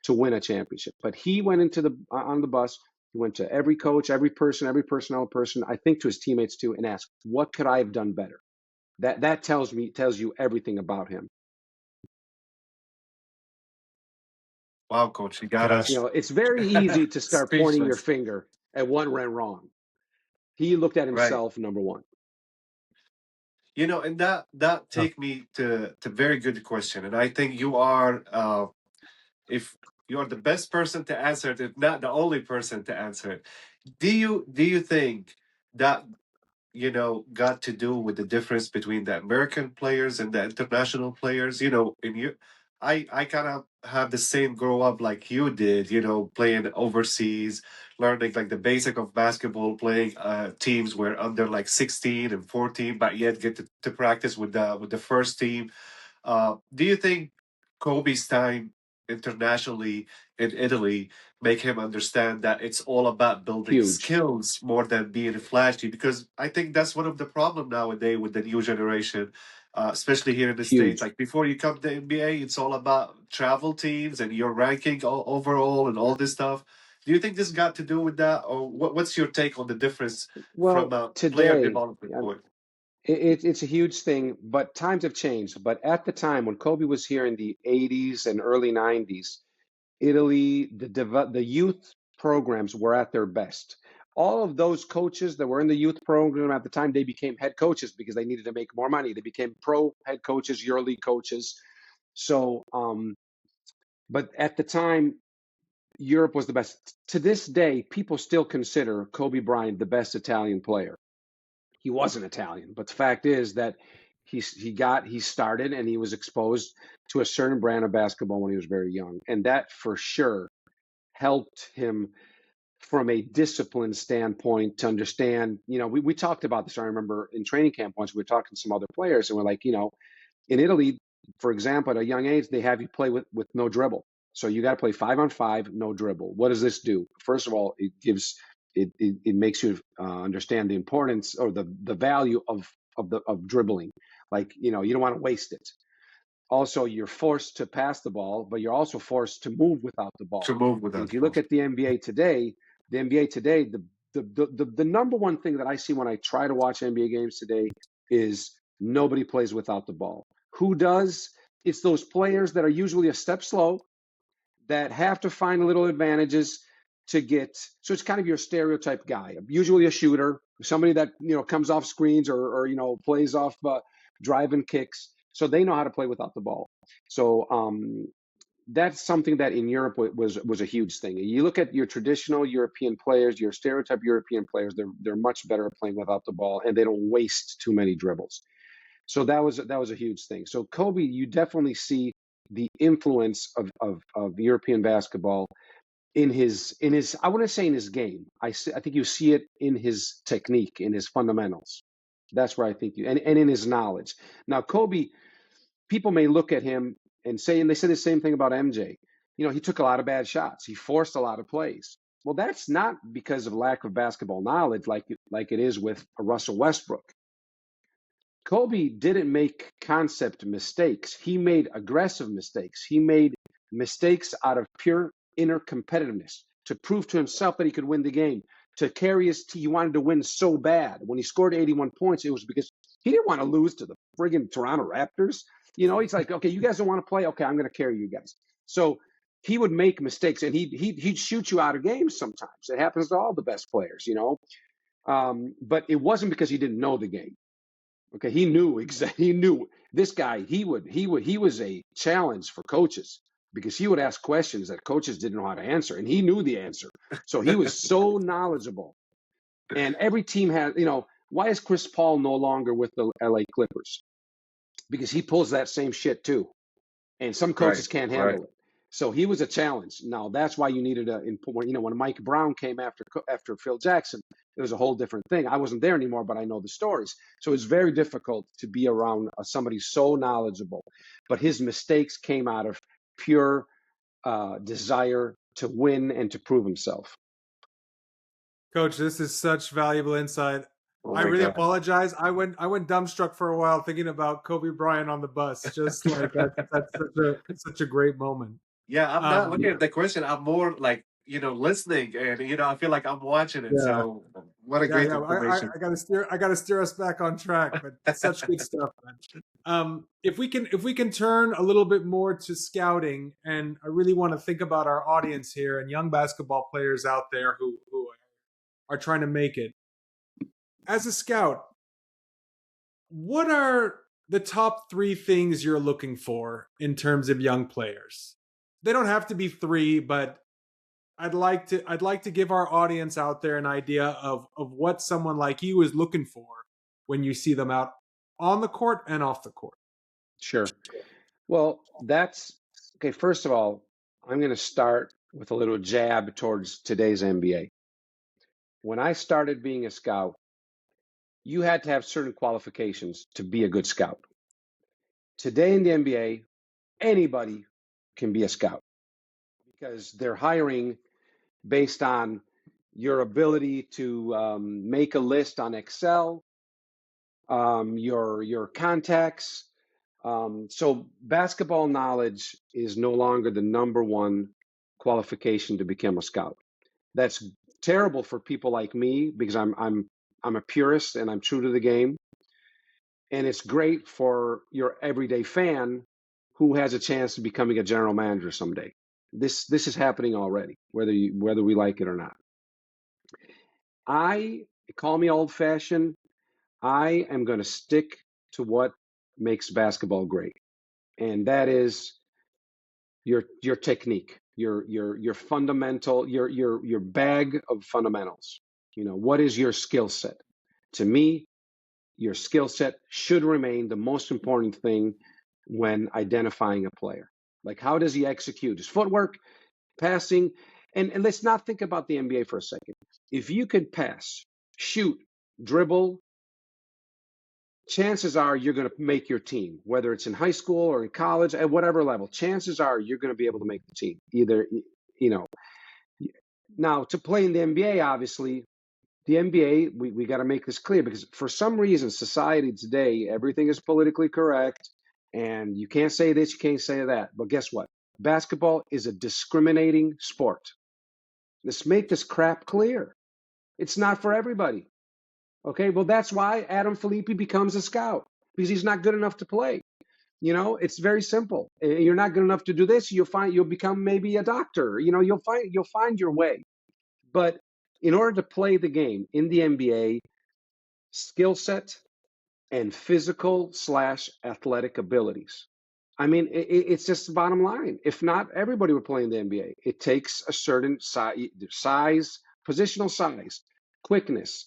to win a championship. But he went on the bus. He went to every coach, every person, every personnel person, I think to his teammates too, and asked, "What could I have done better?" That tells you everything about him. Wow, coach, you got us It's very easy to start pointing your speechless. finger at what went wrong. He looked at Right. himself, number one. And that take me to very good question. And I think you are if you are the best person to answer it, if not the only person to answer it. Do you think that got to do with the difference between the American players and the international players? I kind of have the same grow up like you did, playing overseas, learning like the basic of basketball, playing teams where under like 16 and 14, but yet get to practice with the first team. Do you think Kobe's time internationally in Italy make him understand that it's all about building Huge. skills more than being flashy? Because I think that's one of the problem nowadays with the new generation, especially here in the States. Huge. Like before you come to NBA, it's all about travel teams and your ranking overall and all this stuff. Do you think this got to do with that, or what's your take on the difference from Well, a player today, development point? it's a huge thing, but times have changed. But at the time when Kobe was here in the 80s and early 90s, Italy, the youth programs were at their best. All of those coaches that were in the youth program at the time, they became head coaches because they needed to make more money. They became pro head coaches, EuroLeague coaches. So, but at the time, Europe was the best. To this day, people still consider Kobe Bryant the best Italian player. He wasn't Italian, but the fact is that he started and he was exposed to a certain brand of basketball when he was very young, and that for sure helped him from a discipline standpoint to understand. We talked about this. I remember in training camp once we were talking to some other players, and we're like, in Italy, for example, at a young age, they have you play with no dribble. So you got to play 5-on-5, no dribble. What does this do? First of all, it makes you understand the importance or the value of dribbling. Like, you don't want to waste it. Also, you're forced to pass the ball, but you're also forced to move without the ball. To move And without if the you ball. look at the NBA today, the number one thing that I see when I try to watch NBA games today is nobody plays without the ball. Who does? It's those players that are usually a step slow, that have to find little advantages to get. So it's kind of your stereotype guy, usually a shooter, somebody that comes off screens or plays off driving kicks. So they know how to play without the ball. So that's something that in Europe was a huge thing. You look at your traditional European players, your stereotype European players, they're much better at playing without the ball, and they don't waste too many dribbles. So that was a huge thing. So Kobe, you definitely see the influence of European basketball in his I wouldn't say in his game. I think you see it in his technique, in his fundamentals. That's where I think and in his knowledge. Now Kobe, people may look at him and they say the same thing about MJ. He took a lot of bad shots. He forced a lot of plays. Well, that's not because of lack of basketball knowledge like it is with a Russell Westbrook. Kobe didn't make concept mistakes. He made aggressive mistakes. He made mistakes out of pure inner competitiveness to prove to himself that he could win the game, to carry his team. He wanted to win so bad. When he scored 81 points, it was because he didn't want to lose to the friggin' Toronto Raptors. He's like, okay, you guys don't want to play? Okay, I'm going to carry you guys. So he would make mistakes, and he'd shoot you out of games sometimes. It happens to all the best players, but it wasn't because he didn't know the game. Okay, he knew exactly. He knew this guy. He was a challenge for coaches because he would ask questions that coaches didn't know how to answer, and he knew the answer. So he was so knowledgeable. And every team has, why is Chris Paul no longer with the LA Clippers? Because he pulls that same shit too, and some coaches can't handle it. So he was a challenge. Now that's why you needed when Mike Brown came after Phil Jackson, it was a whole different thing. I wasn't there anymore, but I know the stories. So it's very difficult to be around somebody so knowledgeable. But his mistakes came out of pure desire to win and to prove himself. Coach, this is such valuable insight. Oh I my really God. apologize. I went dumbstruck for a while thinking about Kobe Bryant on the bus. Just like that's such a great moment. Yeah, I'm not looking at the question. I'm more like, listening, and I feel like I'm watching it. Yeah. So what a great Yeah. information. I gotta steer us back on track, but such good stuff, man. If we can turn a little bit more to scouting, and I really want to think about our audience here and young basketball players out there who are trying to make it. As a scout, what are the top 3 things you're looking for in terms of young players? They don't have to be 3, but I'd like to give our audience out there an idea of what someone like you is looking for when you see them out on the court and off the court. Sure. Well, that's okay. First of all, I'm going to start with a little jab towards today's NBA. When I started being a scout, you had to have certain qualifications to be a good scout. Today in the NBA, anybody can be a scout because they're hiring based on your ability to make a list on Excel, your contacts. So basketball knowledge is no longer the number one qualification to become a scout. That's terrible for people like me because I'm a purist and I'm true to the game. And it's great for your everyday fan who has a chance of becoming a general manager someday. This is happening already, whether we like it or not. Call me old fashioned. I am going to stick to what makes basketball great, and that is your technique, your fundamental, your bag of fundamentals. What is your skill set? To me, your skill set should remain the most important thing when identifying a player. Like, how does he execute his footwork, passing? And let's not think about the NBA for a second. If you could pass, shoot, dribble, chances are you're going to make your team, whether it's in high school or in college, at whatever level. Chances are you're going to be able to make the team. Either, you know, now to play in the NBA, obviously, the NBA, we got to make this clear, because for some reason, society today, everything is politically correct, and you can't say this, you can't say that. But guess what? Basketball is a discriminating sport. Let's make this crap clear. It's not for everybody. Okay, well, that's why Adam Filippi becomes a scout, because he's not good enough to play. You know, it's very simple. You're not good enough to do this. You'll become maybe a doctor. You know, you'll find your way. But in order to play the game in the NBA, skill set and physical / athletic abilities. I mean, it's just the bottom line. If not, everybody would play in the NBA. It takes a certain size, positional size, quickness.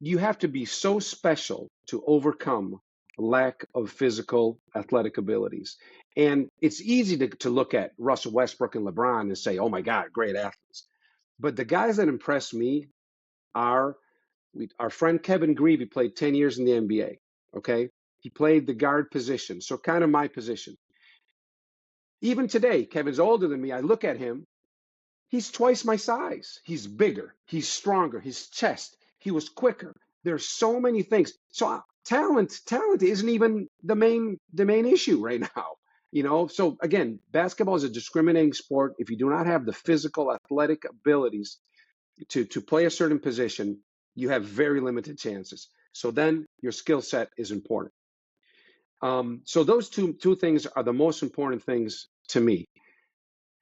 You have to be so special to overcome lack of physical athletic abilities. And it's easy to look at Russell Westbrook and LeBron and say, oh my God, great athletes. But the guys that impress me are our friend Kevin Greavy played 10 years in the NBA. Okay. He played the guard position. So kind of my position. Even today, Kevin's older than me. I look at him. He's twice my size. He's bigger. He's stronger. His chest. He was quicker. There's so many things. So talent isn't even the main issue right now. You know, so again, basketball is a discriminating sport. If you do not have the physical athletic abilities to play a certain position, you have very limited chances. So then your skill set is important. So those two things are the most important things to me.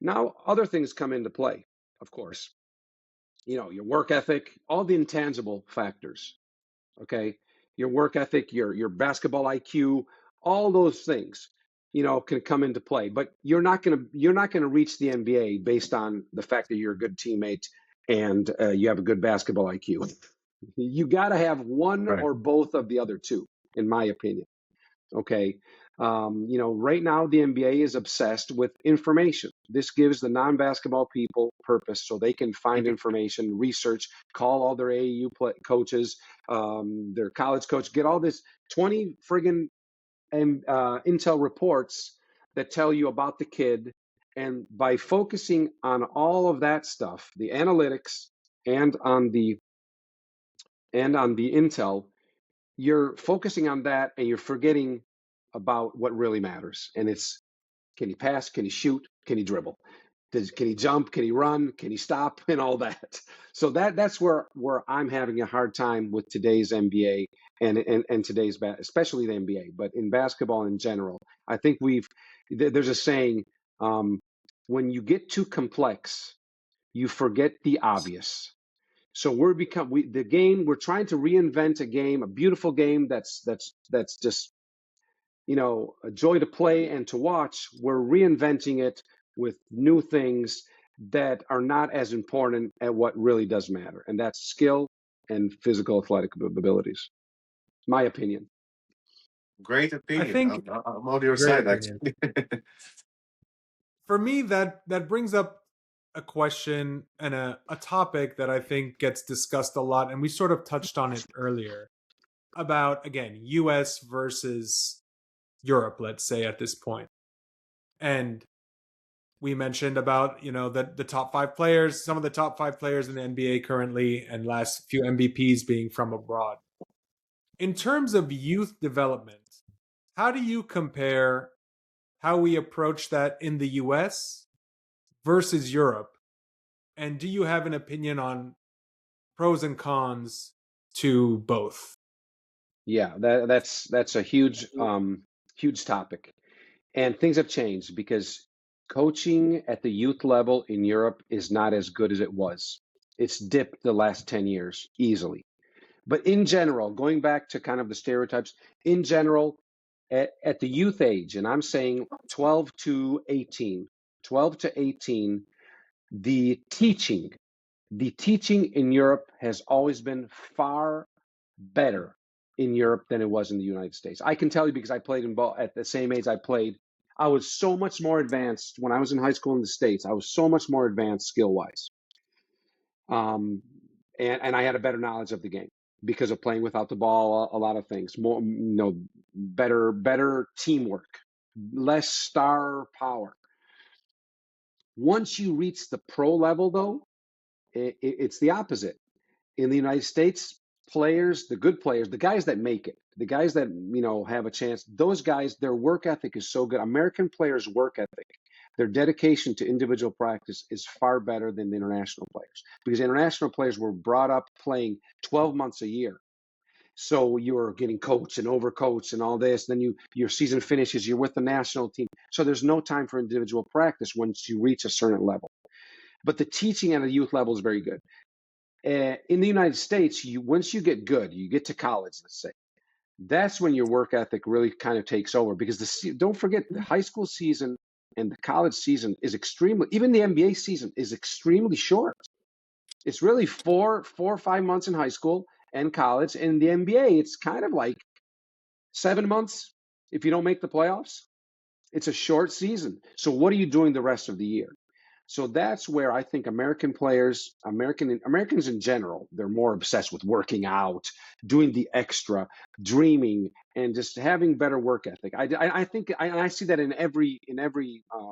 Now, other things come into play, of course. You know, your work ethic, all the intangible factors. Okay, your work ethic, your basketball IQ, all those things, you know, can come into play. But you're not gonna reach the NBA based on the fact that you're a good teammate and you have a good basketball IQ. You got to have one Right. or both of the other two, in my opinion. Okay. You know, right now the NBA is obsessed with information. This gives the non-basketball people purpose, so they can find Mhm. information, research, call all their AAU coaches, their college coach, get all this 20 friggin' intel reports that tell you about the kid. And by focusing on all of that stuff, the analytics and on the intel, you're focusing on that and you're forgetting about what really matters. And it's, can he pass? Can he shoot? Can he dribble? Can he jump? Can he run? Can he stop? And all that. So that's where I'm having a hard time with today's NBA and today's especially the NBA, but in basketball in general. I think there's a saying, when you get too complex, you forget the obvious. So we're trying to reinvent a game, a beautiful game that's just, you know, a joy to play and to watch. We're reinventing it with new things that are not as important at what really does matter, and that's skill and physical athletic abilities. My opinion. Great I opinion. think I'm on your great side, opinion. actually. For me, that brings up a question and a topic that I think gets discussed a lot, and we sort of touched on it earlier about, again, US versus Europe, let's say, at this point. And we mentioned about, you know, the top 5 players, some of the top 5 players in the NBA currently, and last few MVPs being from abroad. In terms of youth development, how do you compare how we approach that in the US versus Europe? And do you have an opinion on pros and cons to both? Yeah, that's a huge topic, and things have changed because coaching at the youth level in Europe is not as good as it was. It's dipped the last 10 years easily. But in general, going back to kind of the stereotypes, in general, at the youth age, and I'm saying 12 to 18, 12 to 18, the teaching in Europe has always been far better in Europe than it was in the United States. I can tell you because I played in both at the same age I played. I was so much more advanced when I was in high school in the States. I was so much more advanced skill wise. And I had a better knowledge of the game because of playing without the ball, a lot of things, more, better teamwork, less star power. Once you reach the pro level, though, it's the opposite. In the United States, players, the good players, the guys that make it, the guys that have a chance, those guys, their work ethic is so good. American players' work ethic, their dedication to individual practice is far better than the international players, because international players were brought up playing 12 months a year. So you're getting coached and overcoached and all this. Then your season finishes, you're with the national team. So there's no time for individual practice once you reach a certain level. But the teaching at a youth level is very good. In the United States, once you get good, you get to college, let's say, that's when your work ethic really kind of takes over, because don't forget, the high school season and the college season is even the NBA season is extremely short. It's really 4 or 5 months in high school and college. And the NBA, it's kind of like 7 months if you don't make the playoffs. It's a short season. So what are you doing the rest of the year? So that's where I think American players, Americans in general, they're more obsessed with working out, doing the extra, dreaming, and just having better work ethic. I think I see that in every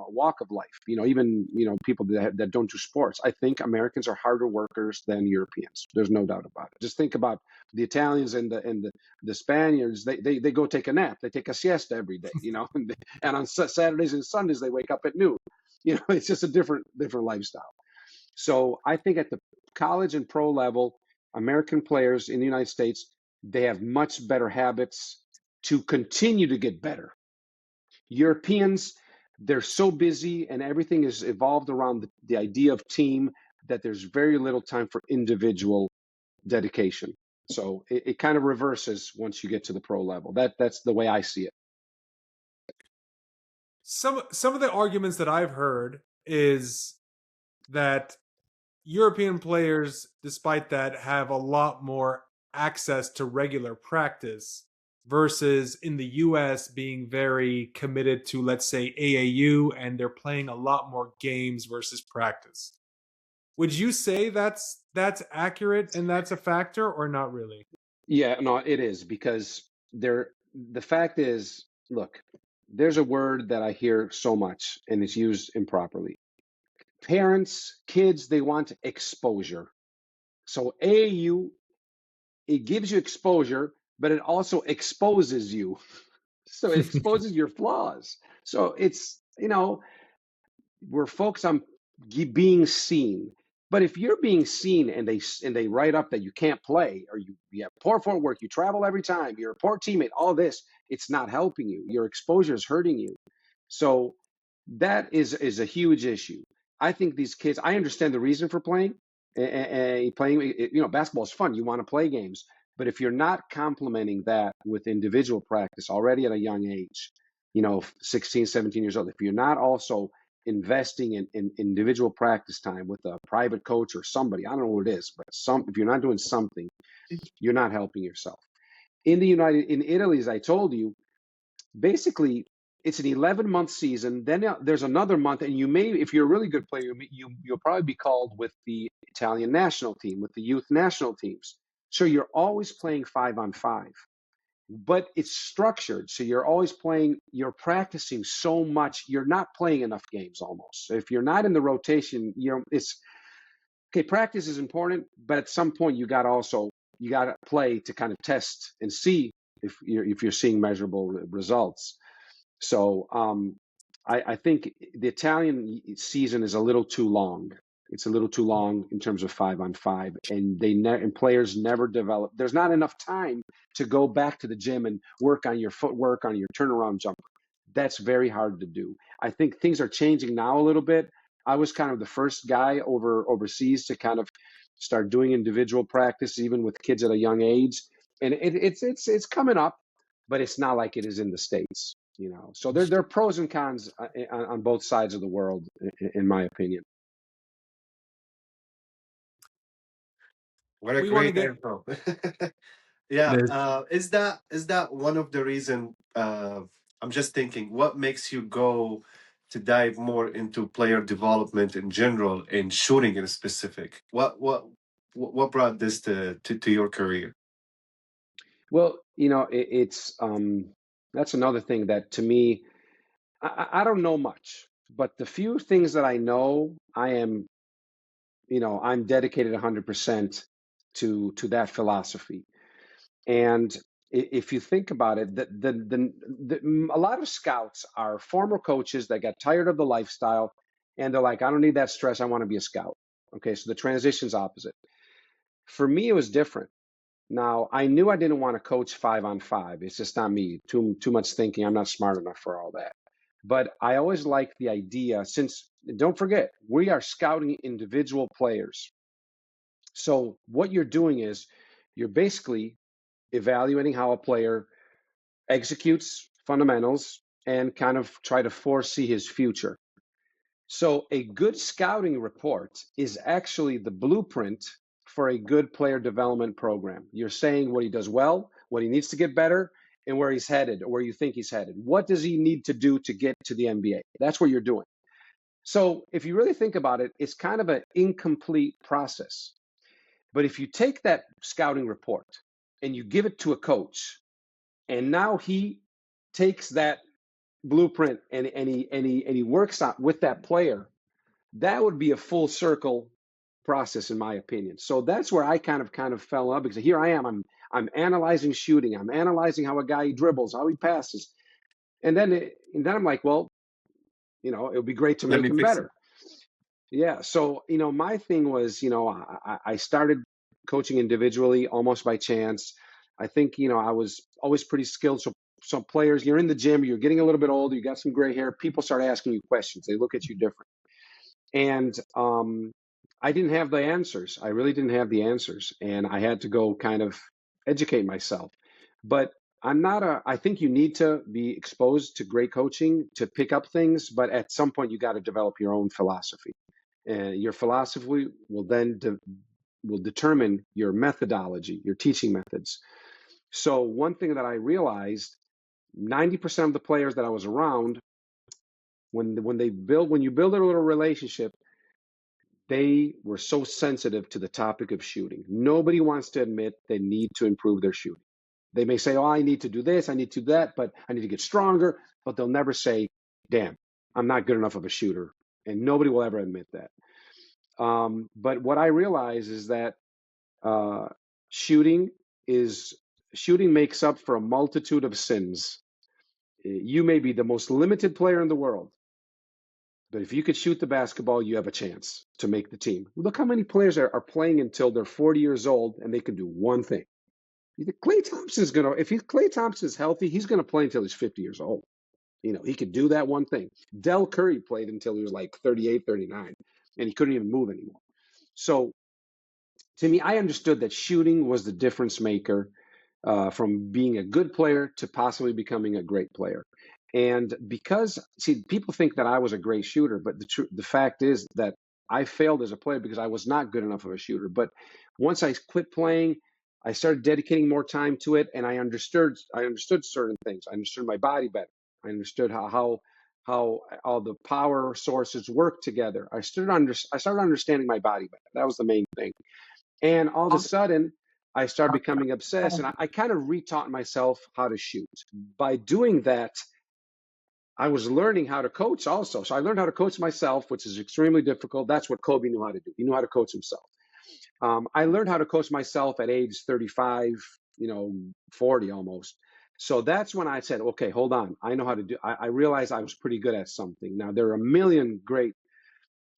walk of life. Even people that don't do sports. I think Americans are harder workers than Europeans. There's no doubt about it. Just think about the Italians and the Spaniards. They go take a nap. They take a siesta every day. And on Saturdays and Sundays they wake up at noon. It's just a different lifestyle. So I think at the college and pro level, American players in the United States, they have much better habits to continue to get better. Europeans, they're so busy and everything is evolved around the idea of team that there's very little time for individual dedication. So it kind of reverses once you get to the pro level. That's the way I see it. Some of the arguments that I've heard is that European players, despite that, have a lot more access to regular practice versus in the US being very committed to, let's say, AAU, and they're playing a lot more games versus practice. Would you say that's accurate and that's a factor, or not really? Yeah, no, it is, because the fact is, look, there's a word that I hear so much and it's used improperly. Parents, kids, they want exposure. So AAU, it gives you exposure, but it also exposes you. So it exposes your flaws. So it's, we're focused on being seen. But if you're being seen and they write up that you can't play, or you have poor footwork, you travel every time, you're a poor teammate, all this, it's not helping you. Your exposure is hurting you. So that is a huge issue. I think these kids, I understand the reason for playing. Basketball is fun. You want to play games. But if you're not complementing that with individual practice already at a young age, 16, 17 years old, if you're not also investing in individual practice time with a private coach or somebody, I don't know what it is, but if you're not doing something, you're not helping yourself. In Italy, as I told you, basically it's an 11-month season. Then there's another month, and if you're a really good player, you'll probably be called with the Italian national team, with the youth national teams. So you're always playing 5-on-5. But it's structured. So you're practicing so much. You're not playing enough games almost. So if you're not in the rotation, practice is important, but at some point you got to play to kind of test and see if you're seeing measurable results. So I think the Italian season is a little too long. It's a little too long in terms of 5-on-5, and players never develop. There's not enough time to go back to the gym and work on your footwork, on your turnaround jumper. That's very hard to do. I think things are changing now a little bit. I was kind of the first guy overseas to kind of start doing individual practice, even with kids at a young age, and it's coming up, but it's not like it is in the States. So there are pros and cons on both sides of the world, in my opinion. What a We wanna great get info. Yeah. This Is that one of the reason? I'm just thinking, what makes you go to dive more into player development in general and shooting in specific? What brought this to your career? Well, it's that's another thing that to me, I don't know much, but the few things that I know, I'm dedicated 100% to that philosophy. And if you think about it, a lot of scouts are former coaches that got tired of the lifestyle, and they're like, I don't need that stress. I want to be a scout. Okay, so the transition's opposite. For me, it was different. Now, I knew I didn't want to coach 5-on-5. It's just not me. Too much thinking. I'm not smart enough for all that. But I always liked the idea, since don't forget, we are scouting individual players. So what you're doing is you're basically evaluating how a player executes fundamentals and kind of try to foresee his future. So a good scouting report is actually the blueprint for a good player development program. You're saying what he does well, what he needs to get better, and where he's headed, or where you think he's headed. What does he need to do to get to the NBA? That's what you're doing. So if you really think about it, it's kind of an incomplete process. But if you take that scouting report and you give it to a coach, and now he takes that blueprint and he works out with that player, that would be a full circle process, in my opinion. So that's where I kind of fell in love, because here I am. I'm analyzing shooting. I'm analyzing how a guy dribbles, how he passes, and then I'm like, well, it would be great to Let make me him fix it. better. Yeah. So my thing was, I started coaching individually almost by chance. I think I was always pretty skilled. So some players, you're in the gym, you're getting a little bit older, you got some gray hair. People start asking you questions. They look at you different. And I didn't have the answers. I really didn't have the answers, and I had to go kind of educate myself. But I think you need to be exposed to great coaching to pick up things, but at some point you got to develop your own philosophy. And your philosophy will then will determine your methodology, your teaching methods. So one thing that I realized, 90% of the players that I was around, when you build a little relationship, they were so sensitive to the topic of shooting. Nobody wants to admit they need to improve their shooting. They may say, oh, I need to do this, I need to do that, but I need to get stronger. But they'll never say, damn, I'm not good enough of a shooter. And nobody will ever admit that. But what I realize is that uh, shooting shooting makes up for a multitude of sins. You may be the most limited player in the world, but if you could shoot the basketball, you have a chance to make the team. Look how many players are playing until they're 40 years old and they can do one thing. Clay Thompson's gonna, if Clay Thompson's healthy, he's gonna play until he's 50 years old. He could do that one thing. Del Curry played until he was like 38, 39, and he couldn't even move anymore. So to me, I understood that shooting was the difference maker, from being a good player to possibly becoming a great player. And because, see, people think that I was a great shooter, but the fact is that I failed as a player because I was not good enough of a shooter. But once I quit playing, I started dedicating more time to it, and I understood certain things. I understood my body better. I understood how all the power sources work together. I started understanding my body better. That was the main thing. And all of a sudden, I started becoming obsessed, and I kind of retaught myself how to shoot. By doing that, I was learning how to coach also. So I learned how to coach myself, which is extremely difficult. That's what Kobe knew how to do. He knew how to coach himself. I learned how to coach myself at age 35, 40 almost. So that's when I said, okay, hold on. I know how to do. I realized I was pretty good at something. Now, there are a million great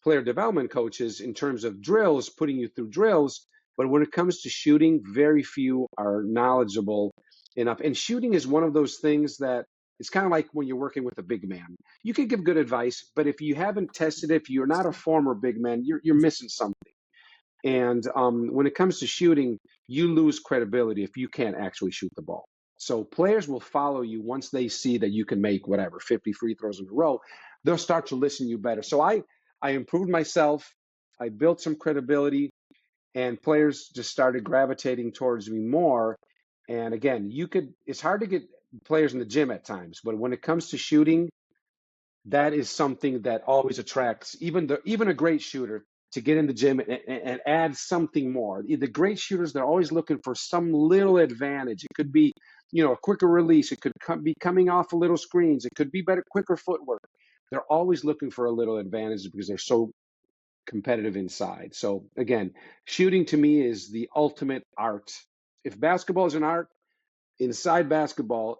player development coaches in terms of drills, putting you through drills. But when it comes to shooting, very few are knowledgeable enough. And shooting is one of those things that it's kind of like when you're working with a big man. You can give good advice, but if you haven't tested it, if you're not a former big man, you're missing something. And when it comes to shooting, you lose credibility if you can't actually shoot the ball. So players will follow you once they see that you can make whatever 50 free throws in a row. They'll start to listen to you better. So I improved myself. I built some credibility, and players just started gravitating towards me more. And again, it's hard to get players in the gym at times, but when it comes to shooting, that is something that always attracts even a great shooter to get in the gym and add something more. The great shooters, they're always looking for some little advantage. It could be, a quicker release. It could be coming off a little screens. It could be better, quicker footwork. They're always looking for a little advantage because they're so competitive inside. So again, shooting to me is the ultimate art. If basketball is an art, inside basketball,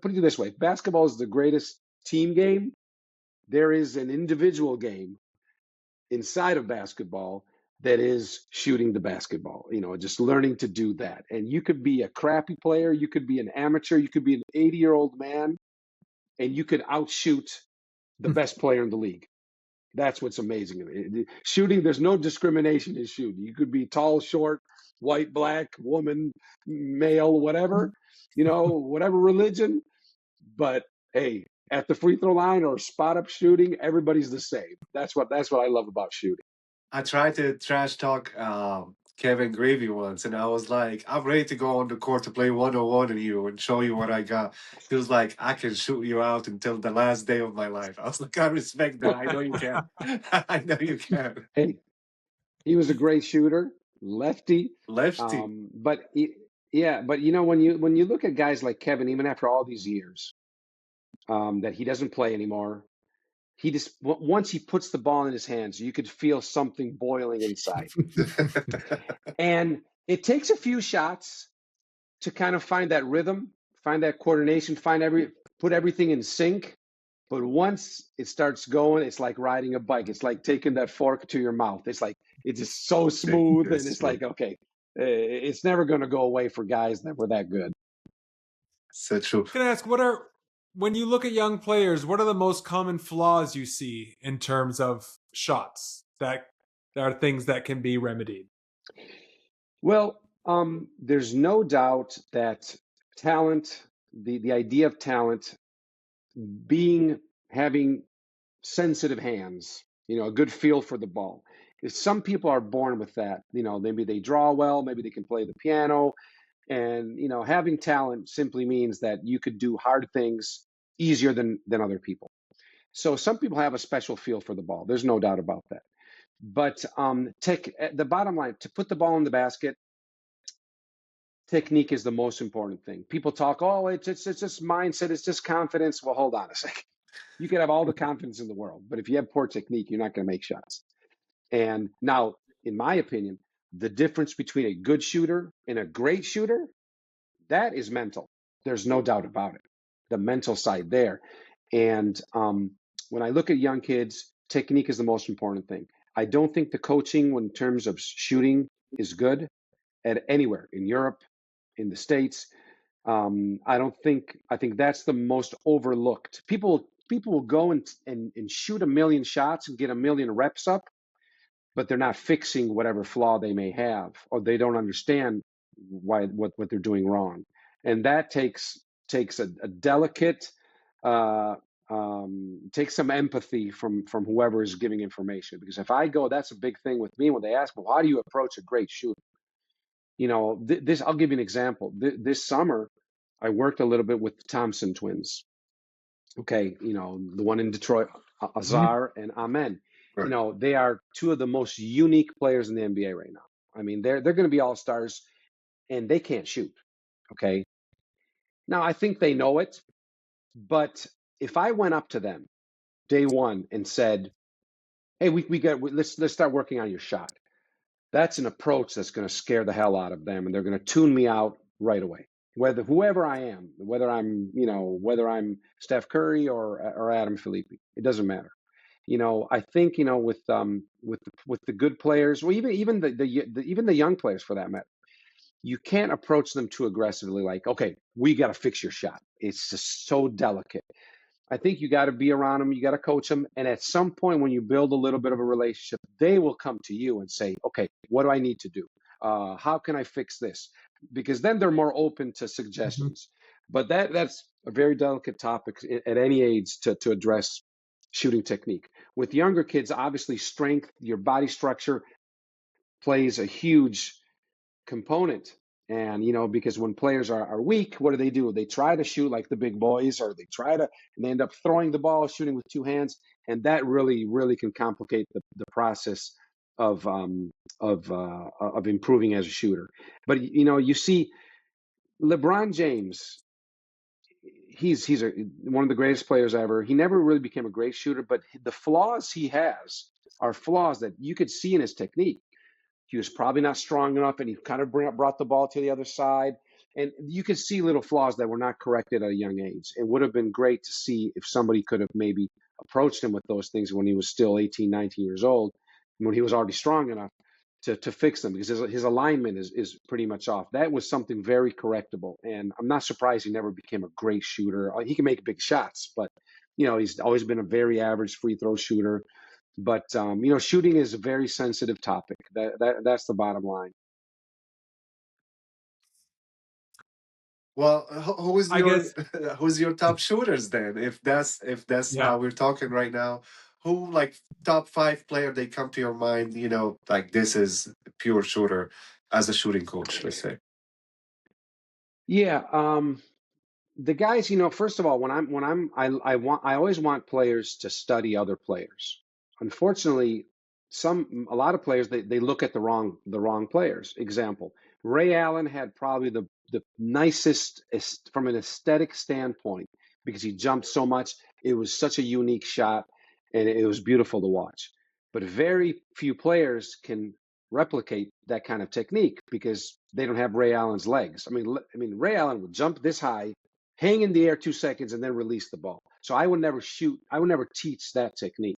put it this way, basketball is the greatest team game. There is an individual game inside of basketball that is shooting the basketball, just learning to do that. And you could be a crappy player, you could be an amateur, you could be an 80-year-old man, and you could outshoot the best player in the league. That's what's amazing. Shooting, there's no discrimination in shooting. You could be tall, short, white, black, woman, male, whatever, whatever religion. But hey, at the free throw line or spot up shooting, everybody's the same. That's what I love about shooting. I tried to trash talk Kevin Gravy once, and I was like, I'm ready to go on the court to play 1-on-1 with you and show you what I got. He was like, I can shoot you out until the last day of my life. I was like, I respect that. I know you can. I know you can. Hey, he was a great shooter, lefty. Lefty. But when you look at guys like Kevin, even after all these years, that he doesn't play anymore, he just once he puts the ball in his hands, you could feel something boiling inside. And it takes a few shots to kind of find that rhythm, find that coordination, put everything in sync. But once it starts going, it's like riding a bike. It's like taking that fork to your mouth. It's like it's just so smooth, and it's like, okay, it's never going to go away for guys that were that good. So true. Can I ask, when you look at young players, what are the most common flaws you see in terms of shots that are things that can be remedied? Well, there's no doubt that talent, the idea of talent, having sensitive hands, a good feel for the ball. Because some people are born with that. Maybe they draw well, maybe they can play the piano, and having talent simply means that you could do hard things easier than other people. So some people have a special feel for the ball. There's no doubt about that. But the bottom line, to put the ball in the basket, technique is the most important thing. People talk, oh, it's just mindset, it's just confidence. Well, hold on a second. You can have all the confidence in the world, but if you have poor technique, you're not going to make shots. And now, in my opinion, the difference between a good shooter and a great shooter, that is mental. There's no doubt about it. The mental side there. And when I look at young kids, technique is the most important thing. I don't think the coaching in terms of shooting is good at anywhere in Europe, in the States. I think that's the most overlooked. People will go and shoot a million shots and get a million reps up, but they're not fixing whatever flaw they may have, or they don't understand what they're doing wrong. And that takes a delicate, takes some empathy from whoever is giving information. Because if I go, that's a big thing with me when they ask, well, how do you approach a great shooter? This, I'll give you an example. This summer, I worked a little bit with the Thompson twins. Okay, the one in Detroit, Azar and Amen. Right. They are two of the most unique players in the NBA right now. I mean, they're going to be all-stars, and they can't shoot. Okay. Now, I think they know it, but if I went up to them day one and said, "Hey, let's start working on your shot," that's an approach that's going to scare the hell out of them, and they're going to tune me out right away. Whoever I am, whether I'm Steph Curry or Adam Filippi, it doesn't matter. I think with the good players, well, even the young players for that matter, you can't approach them too aggressively. Like, okay, we got to fix your shot. It's just so delicate. I think you got to be around them. You got to coach them. And at some point, when you build a little bit of a relationship, they will come to you and say, okay, what do I need to do? How can I fix this? Because then they're more open to suggestions. But that's a very delicate topic at any age to address shooting technique. With younger kids, obviously, strength, your body structure plays a huge component And, because when players are weak, what do? They try to shoot like the big boys, or and they end up throwing the ball, shooting with two hands. And that really, really can complicate the process of improving as a shooter. But, you see LeBron James, he's one of the greatest players ever. He never really became a great shooter, but the flaws he has are flaws that you could see in his technique. He was probably not strong enough, and he kind of brought the ball to the other side. And you could see little flaws that were not corrected at a young age. It would have been great to see if somebody could have maybe approached him with those things when he was still 18, 19 years old, when he was already strong enough to fix them, because his alignment is pretty much off. That was something very correctable. And I'm not surprised he never became a great shooter. He can make big shots, but he's always been a very average free throw shooter. But shooting is a very sensitive topic. That's the bottom line. Well, who's I your guess, who's your top shooters then? If that's yeah. how we're talking right now, who like top five player they come to your mind? Like this is a pure shooter as a shooting coach. Let's say. Yeah. The guys, first of all, I always want players to study other players. Unfortunately, a lot of players, they look at the wrong players. Example, Ray Allen had probably the nicest from an aesthetic standpoint, because he jumped so much. It was such a unique shot, and it was beautiful to watch. But very few players can replicate that kind of technique, because they don't have Ray Allen's legs. I mean, Ray Allen would jump this high, hang in the air 2 seconds, and then release the ball. So I would never teach that technique.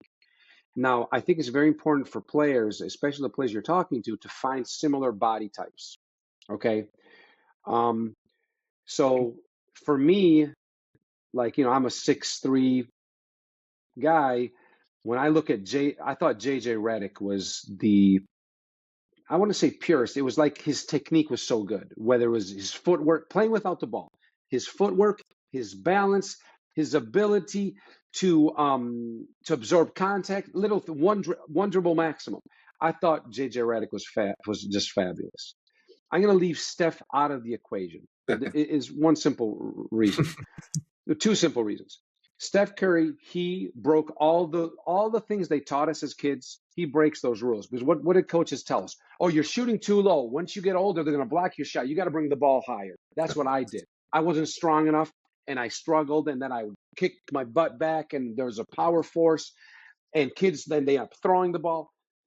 Now, I think it's very important for players, especially the players you're talking to find similar body types. Okay. So for me, like, I'm a 6'3" guy. When I look at I thought JJ Redick was I want to say purest. It was like his technique was so good, whether it was his footwork, playing without the ball, his footwork, his balance, his ability to absorb contact, one dribble maximum. I thought JJ Redick was just fabulous. I'm going to leave Steph out of the equation. It is one simple reason. Two simple reasons. Steph Curry, he broke all the things they taught us as kids. He breaks those rules, because what did coaches tell us? Oh, you're shooting too low. Once you get older, they're going to block your shot. You got to bring the ball higher. That's what I did. I wasn't strong enough, and I struggled, and then I would kick my butt back, and there was a power force, and kids, then they end up throwing the ball.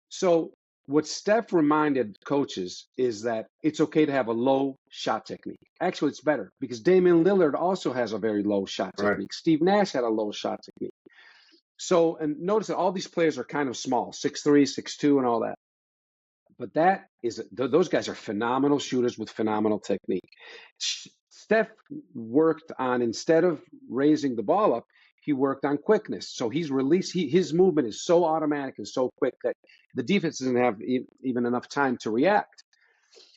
So what Steph reminded coaches is that it's okay to have a low shot technique. Actually, it's better, because Damian Lillard also has a very low shot Right. technique. Steve Nash had a low shot technique. So, and notice that all these players are kind of small, 6'3", 6'2", and all that. But those guys are phenomenal shooters with phenomenal technique. Steph worked on, instead of raising the ball up, he worked on quickness. So his movement is so automatic and so quick that the defense doesn't have even enough time to react.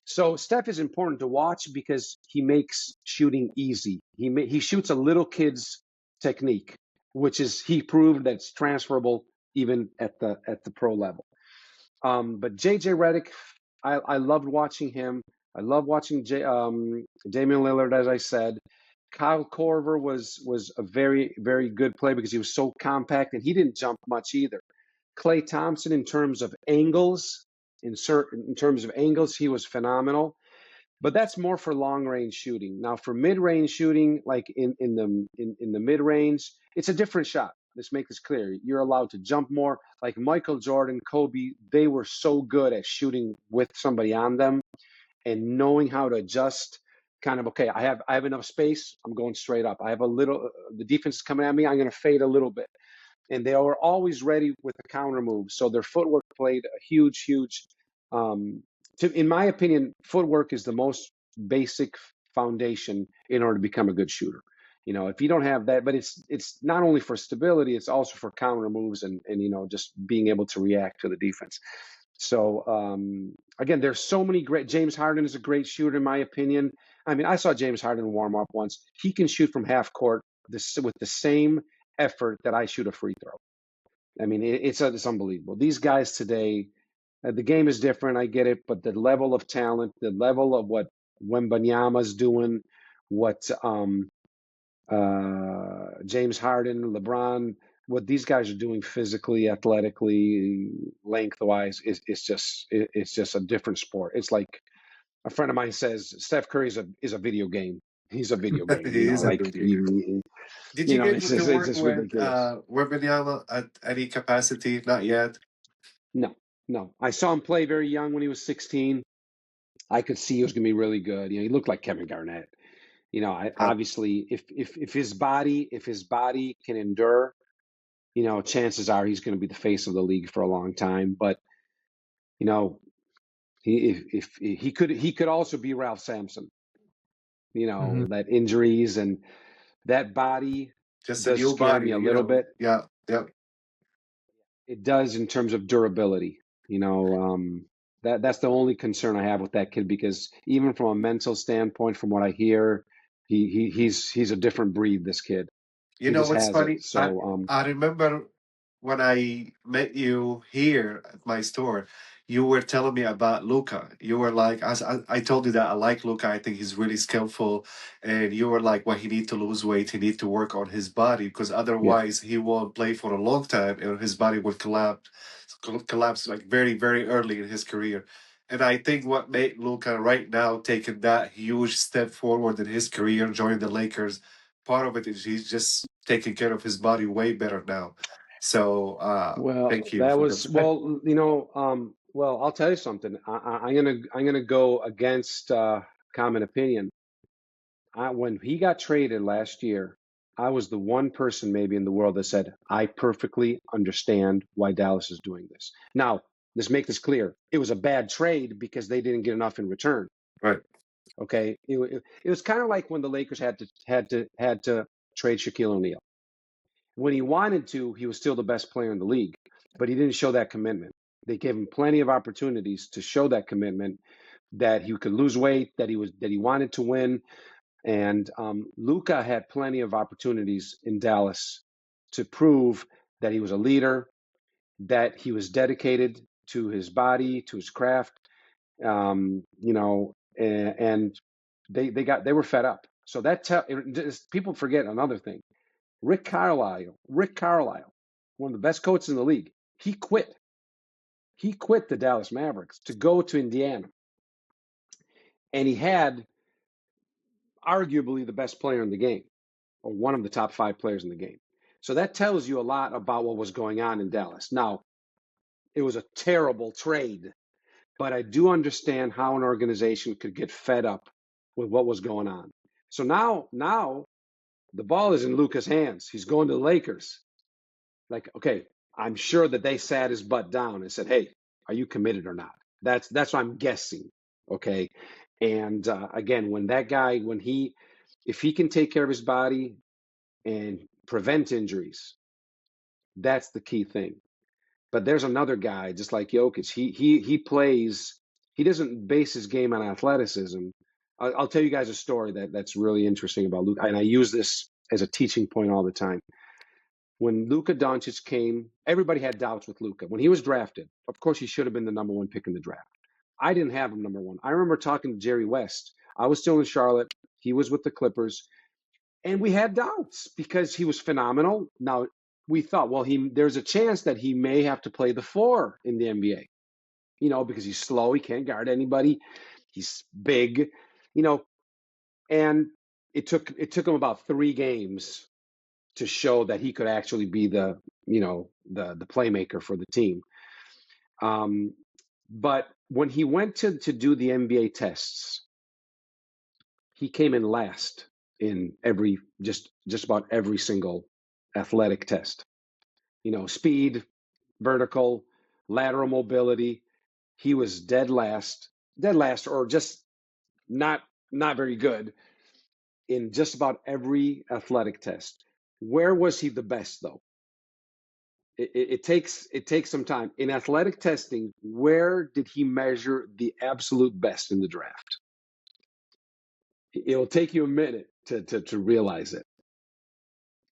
So Steph is important to watch, because he makes shooting easy. He shoots a little kid's technique, which is, he proved that's transferable even at the pro level. But JJ Redick, I loved watching him. I love watching Damian Lillard, as I said. Kyle Korver was a very, very good player, because he was so compact, and he didn't jump much either. Klay Thompson, in terms of angles, he was phenomenal. But that's more for long range shooting. Now, for mid range shooting, like in the mid range, it's a different shot. Let's make this clear. You're allowed to jump more. Like Michael Jordan, Kobe, they were so good at shooting with somebody on them, and knowing how to adjust. Kind of, okay, I have enough space, I'm going straight up. I have the defense is coming at me, I'm going to fade a little bit. And they were always ready with the counter move. So their footwork played a huge, in my opinion, footwork is the most basic foundation in order to become a good shooter. If you don't have that, but it's not only for stability, it's also for counter moves, and just being able to react to the defense. So again, there's so many great. James Harden is a great shooter, in my opinion. I mean, I saw James Harden warm up once. He can shoot from half court with the same effort that I shoot a free throw. I mean, it's unbelievable. These guys today, the game is different. I get it, but the level of talent, the level of what Wembanyama's doing, what James Harden, LeBron, what these guys are doing physically, athletically, lengthwise, it's just a different sport. It's like a friend of mine says Steph Curry is a video game. He's a video game, He is a like video game. Did you get it's to it's work just with ridiculous. Wembanyama at any capacity? Not yet. No, no. I saw him play very young when he was 16. I could see he was going to be really good. He looked like Kevin Garnett. Uh, Obviously, if his body can endure, chances are he's going to be the face of the league for a long time. But you know, if he could also be Ralph Sampson. Mhm. That injuries and that body just a does new scare body, me a little bit. Yeah, yeah. It does in terms of durability. That's the only concern I have with that kid, because even from a mental standpoint, from what I hear, he's a different breed. This kid, You he know just what's has it. funny? So I remember when I met you here at my store, you were telling me about Luca. You were like, as I told you that I like Luca. I think he's really skillful, and you were like, well, he need to lose weight. He need to work on his body because yeah. otherwise he won't play for a long time, and his body will collapse like very very early in his career. And I think what made Luca right now taking that huge step forward in his career, joining the Lakers, part of it is he's just taking care of his body way better now. So Well, thank you that for was that. well, well, I'll tell you something. I'm gonna go against common opinion. When he got traded last year, I was the one person maybe in the world that said, I perfectly understand why Dallas is doing this. Now, let's make this clear. It was a bad trade because they didn't get enough in return. Right. Okay. It was kind of like when the Lakers had to trade Shaquille O'Neal. When he wanted to, he was still the best player in the league, but he didn't show that commitment. They gave him plenty of opportunities to show that commitment, that he could lose weight, that he wanted to win. And Luka had plenty of opportunities in Dallas to prove that he was a leader, that he was dedicated to his body, to his craft, and they were fed up. So people forget another thing. Rick Carlisle, one of the best coaches in the league, he quit. He quit the Dallas Mavericks to go to Indiana, and he had arguably the best player in the game, or one of the top 5 players in the game. So that tells you a lot about what was going on in Dallas. Now, it was a terrible trade, but I do understand how an organization could get fed up with what was going on. So now the ball is in Luka's hands. He's going to the Lakers. Like, okay, I'm sure that they sat his butt down and said, "Hey, are you committed or not?" That's what I'm guessing. Okay, and again, if he can take care of his body and prevent injuries, that's the key thing. But there's another guy, just like Jokic. He plays. He doesn't base his game on athleticism. I'll tell you guys a story that's really interesting about Luka, and I use this as a teaching point all the time. When Luka Doncic came, everybody had doubts with Luka. When he was drafted, of course, he should have been the number 1 pick in the draft. I didn't have him number 1. I remember talking to Jerry West. I was still in Charlotte. He was with the Clippers. And we had doubts because he was phenomenal. Now, we thought, well, there's a chance that he may have to play the 4 in the NBA, because he's slow. He can't guard anybody. He's big, and it took him about 3 games to show that he could actually be the playmaker for the team. But when he went to do the NBA tests, he came in last in just about every single athletic test. Speed, vertical, lateral mobility. He was dead last, or just not very good in just about every athletic test. Where was he the best, though? It takes some time. In athletic testing, where did he measure the absolute best in the draft? It'll take you a minute to realize it,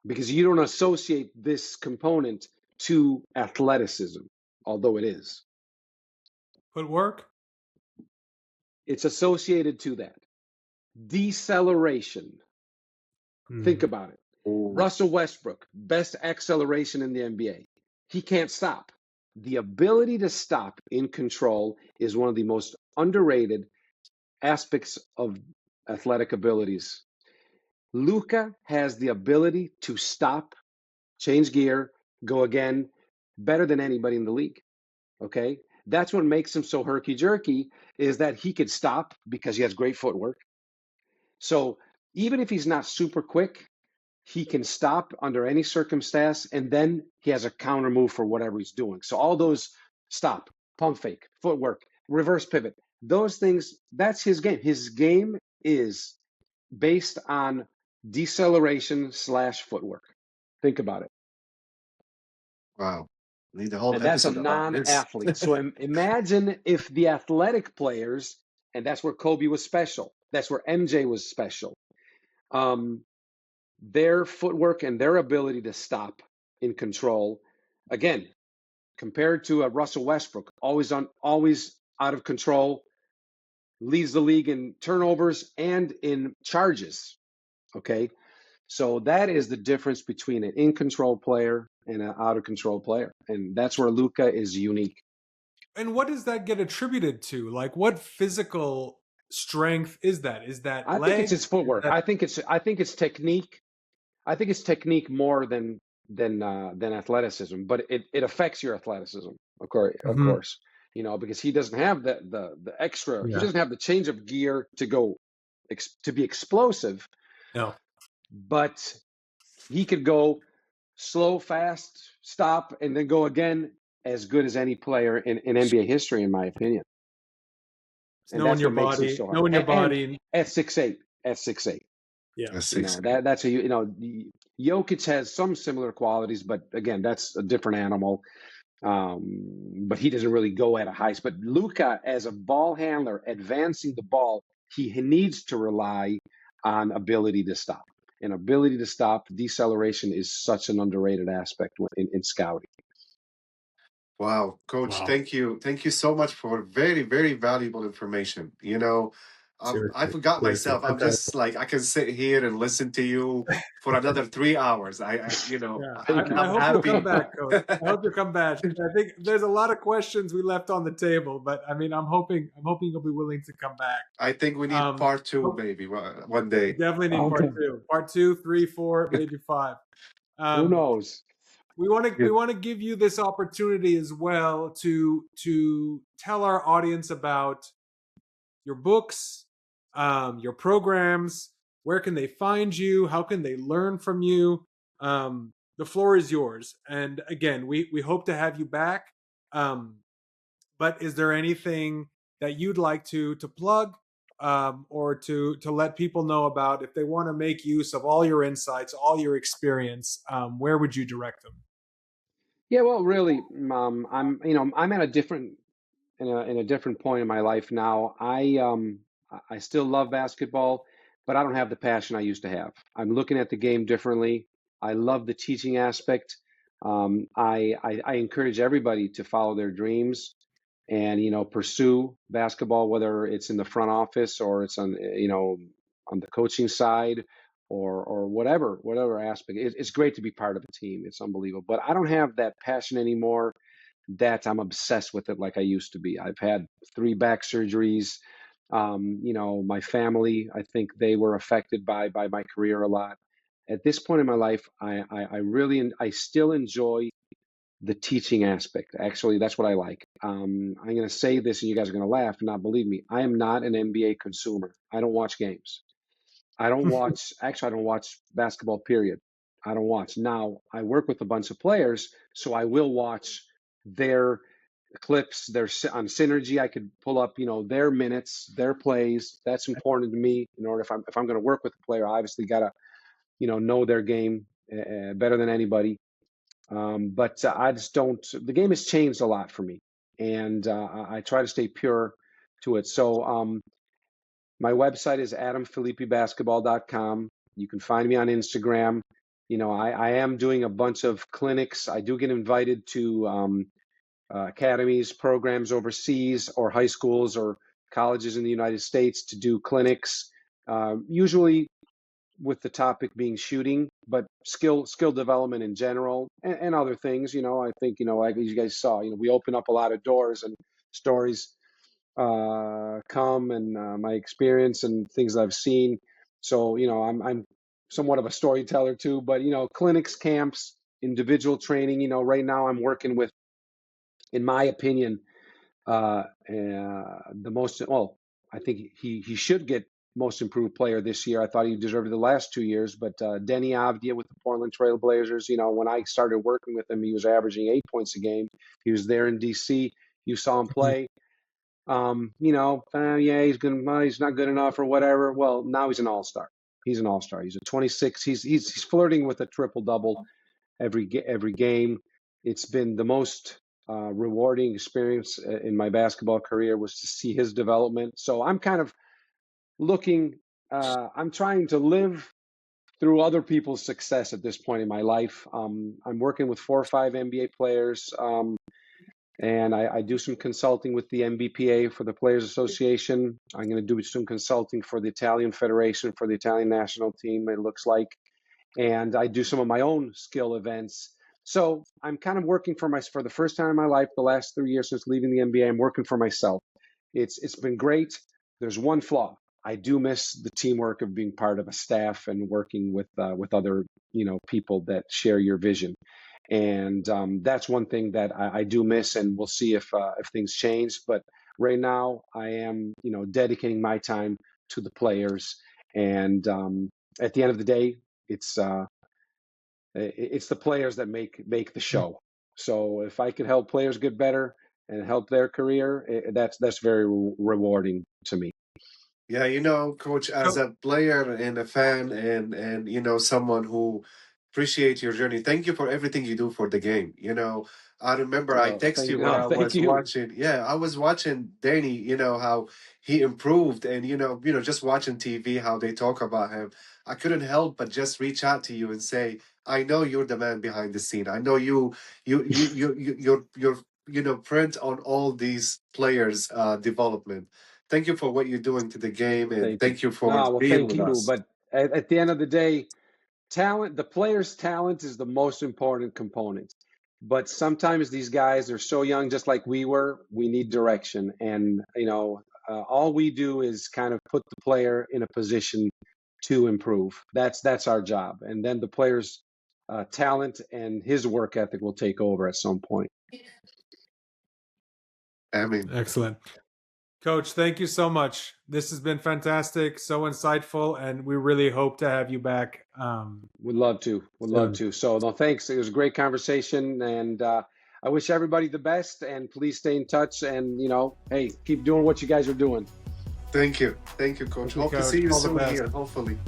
because you don't associate this component to athleticism, although it is. Footwork? It's associated to that. deceleration. Think about it. Oh, Russell Westbrook, best acceleration in the NBA. He can't stop. The ability to stop in control is one of the most underrated aspects of athletic abilities. Luka has the ability to stop, change gear, go again, better than anybody in the league. Okay? That's what makes him so herky-jerky, is that he could stop because he has great footwork. So even if he's not super quick, he can stop under any circumstance, and then he has a counter move for whatever he's doing. So all those stop, pump fake, footwork, reverse pivot, those things, that's his game. His game is based on deceleration / footwork. Think about it. wow. Need a whole And that's a episode about this. non-athlete. So imagine if the athletic players, and that's where Kobe was special. That's where MJ was special. Their footwork and their ability to stop in control, again, compared to a Russell Westbrook, always out of control, leads the league in turnovers and in charges. Okay, so that is the difference between an in control player and an out of control player, and that's where Luka is unique. And what does that get attributed to? Like, what physical strength is that? Is that I think it's legs? his footwork. That... I think it's technique. I think it's technique more than athleticism, but it affects your athleticism, of course, you know, because he doesn't have the extra. Yeah. He doesn't have the change of gear to go to be explosive. No. But he could go slow, fast, stop, and then go again, as good as any player in NBA history, in my opinion. And knowing that's your what makes him body, so hard. knowing your And body. at 6'8", Yeah. you know, that's a, you know, Jokic has some similar qualities, but again, that's a different animal. But he doesn't really go at a high. But Luka, as a ball handler, advancing the ball, he needs to rely on ability to stop. And ability to stop, deceleration is such an underrated aspect in scouting. Wow, Coach, Wow. thank you so much for very, very valuable information. You know, I forgot myself. I'm just like I can sit here and listen to you for another 3 hours. You know, Yeah, Thank you. I I'm hope you'll come happy. back, Coach. I hope you'll come back. I think there's a lot of questions we left on the table, but I mean, I'm hoping you'll be willing to come back. I think we need part two, Oh, maybe one day. definitely need Okay. part two, 3, 4, maybe 5. Who knows? We want Yeah. to give you this opportunity as well to tell our audience about your books, your programs. Where can they find you? How can they learn from you? The floor is yours. And again, we hope to have you back. But is there anything that you'd like to plug, or to let people know about if they want to make use of all your insights, all your experience? Where would you direct them? Yeah, well, really, I'm at a different in a different point in my life now. I still love basketball, but I don't have the passion I used to have. I'm looking at the game differently. I love the teaching aspect. I encourage everybody to follow their dreams and pursue basketball, whether it's in the front office or it's on on the coaching side or whatever aspect. It's great to be part of a team. It's unbelievable, but I don't have that passion anymore, that I'm obsessed with it like I used to be. I've had 3 back surgeries. My family, I think they were affected by my career a lot. At this point in my life, I still enjoy the teaching aspect. Actually, that's what I like. I'm going to say this, and you guys are going to laugh and not believe me. I am not an NBA consumer. I don't watch games. I don't watch. Actually, I don't watch basketball. Period. I don't watch. Now, I work with a bunch of players, so I will watch their clips. Their on Synergy, I could pull up, their minutes, their plays. That's important to me. In order, if I'm going to work with a player, I obviously got to, know their game better than anybody. But I just don't. The game has changed a lot for me, and I try to stay pure to it. So my website is adamfilippibasketball.com. You can find me on Instagram. I am doing a bunch of clinics. I do get invited to academies, programs overseas, or high schools or colleges in the United States to do clinics. Usually with the topic being shooting, but skill development in general, and other things. I think, like you guys saw, we open up a lot of doors, and stories come, and my experience and things I've seen. So I'm somewhat of a storyteller too. But clinics, camps, individual training. Right now I'm working with, in my opinion, the most, well, I think he should get most improved player this year. I thought he deserved it the last 2 years, but Denny Avdia with the Portland Trail Blazers. When I started working with him, he was averaging 8 points a game. He was there in DC. You saw him play. Yeah, he's not good enough or whatever. Well, now he's an all-star. He's an all-star. He's a 26. He's flirting with a triple-double every game. It's been the most rewarding experience in my basketball career, was to see his development. So I'm kind of looking. I'm trying to live through other people's success at this point in my life. I'm working with 4 or 5 NBA players. And I do some consulting with the MBPA for the Players Association. I'm going to do some consulting for the Italian Federation, for the Italian national team, it looks like. And I do some of my own skill events. So I'm kind of working for the first time in my life, the last 3 years since leaving the NBA, I'm working for myself. It's been great. There's one flaw. I do miss the teamwork of being part of a staff and working with other people that share your vision. And that's one thing that I do miss, and we'll see if things change. But right now, I am dedicating my time to the players, and at the end of the day, it's the players that make the show. So if I can help players get better and help their career, that's very rewarding to me. Yeah, coach, as a player and a fan, and someone who appreciates your journey, thank you for everything you do for the game. I remember I Well, text you when I thank was you. watching. Yeah, I was watching Danny. How he improved, and just watching TV, how they talk about him. I couldn't help but just reach out to you and say, I know you're the man behind the scene. I know you're print on all these players' development. Thank you for what you're doing to the game, and Thank you. thank you for No, well, being thank with you. us. But at the end of the day, the player's talent is the most important component. But sometimes these guys are so young, just like we were. We need direction, and all we do is kind of put the player in a position to improve. That's our job, and then the player's talent and his work ethic will take over at some point. I mean, Excellent. Coach, thank you so much. This has been fantastic, so insightful, and we really hope to have you back. Would love to. Would love to. So, no, thanks. It was a great conversation, and I wish everybody the best. And please stay in touch. And hey, keep doing what you guys are doing. thank you, coach. Thank you, Hope to Coach. see you All the soon best. here. Hopefully.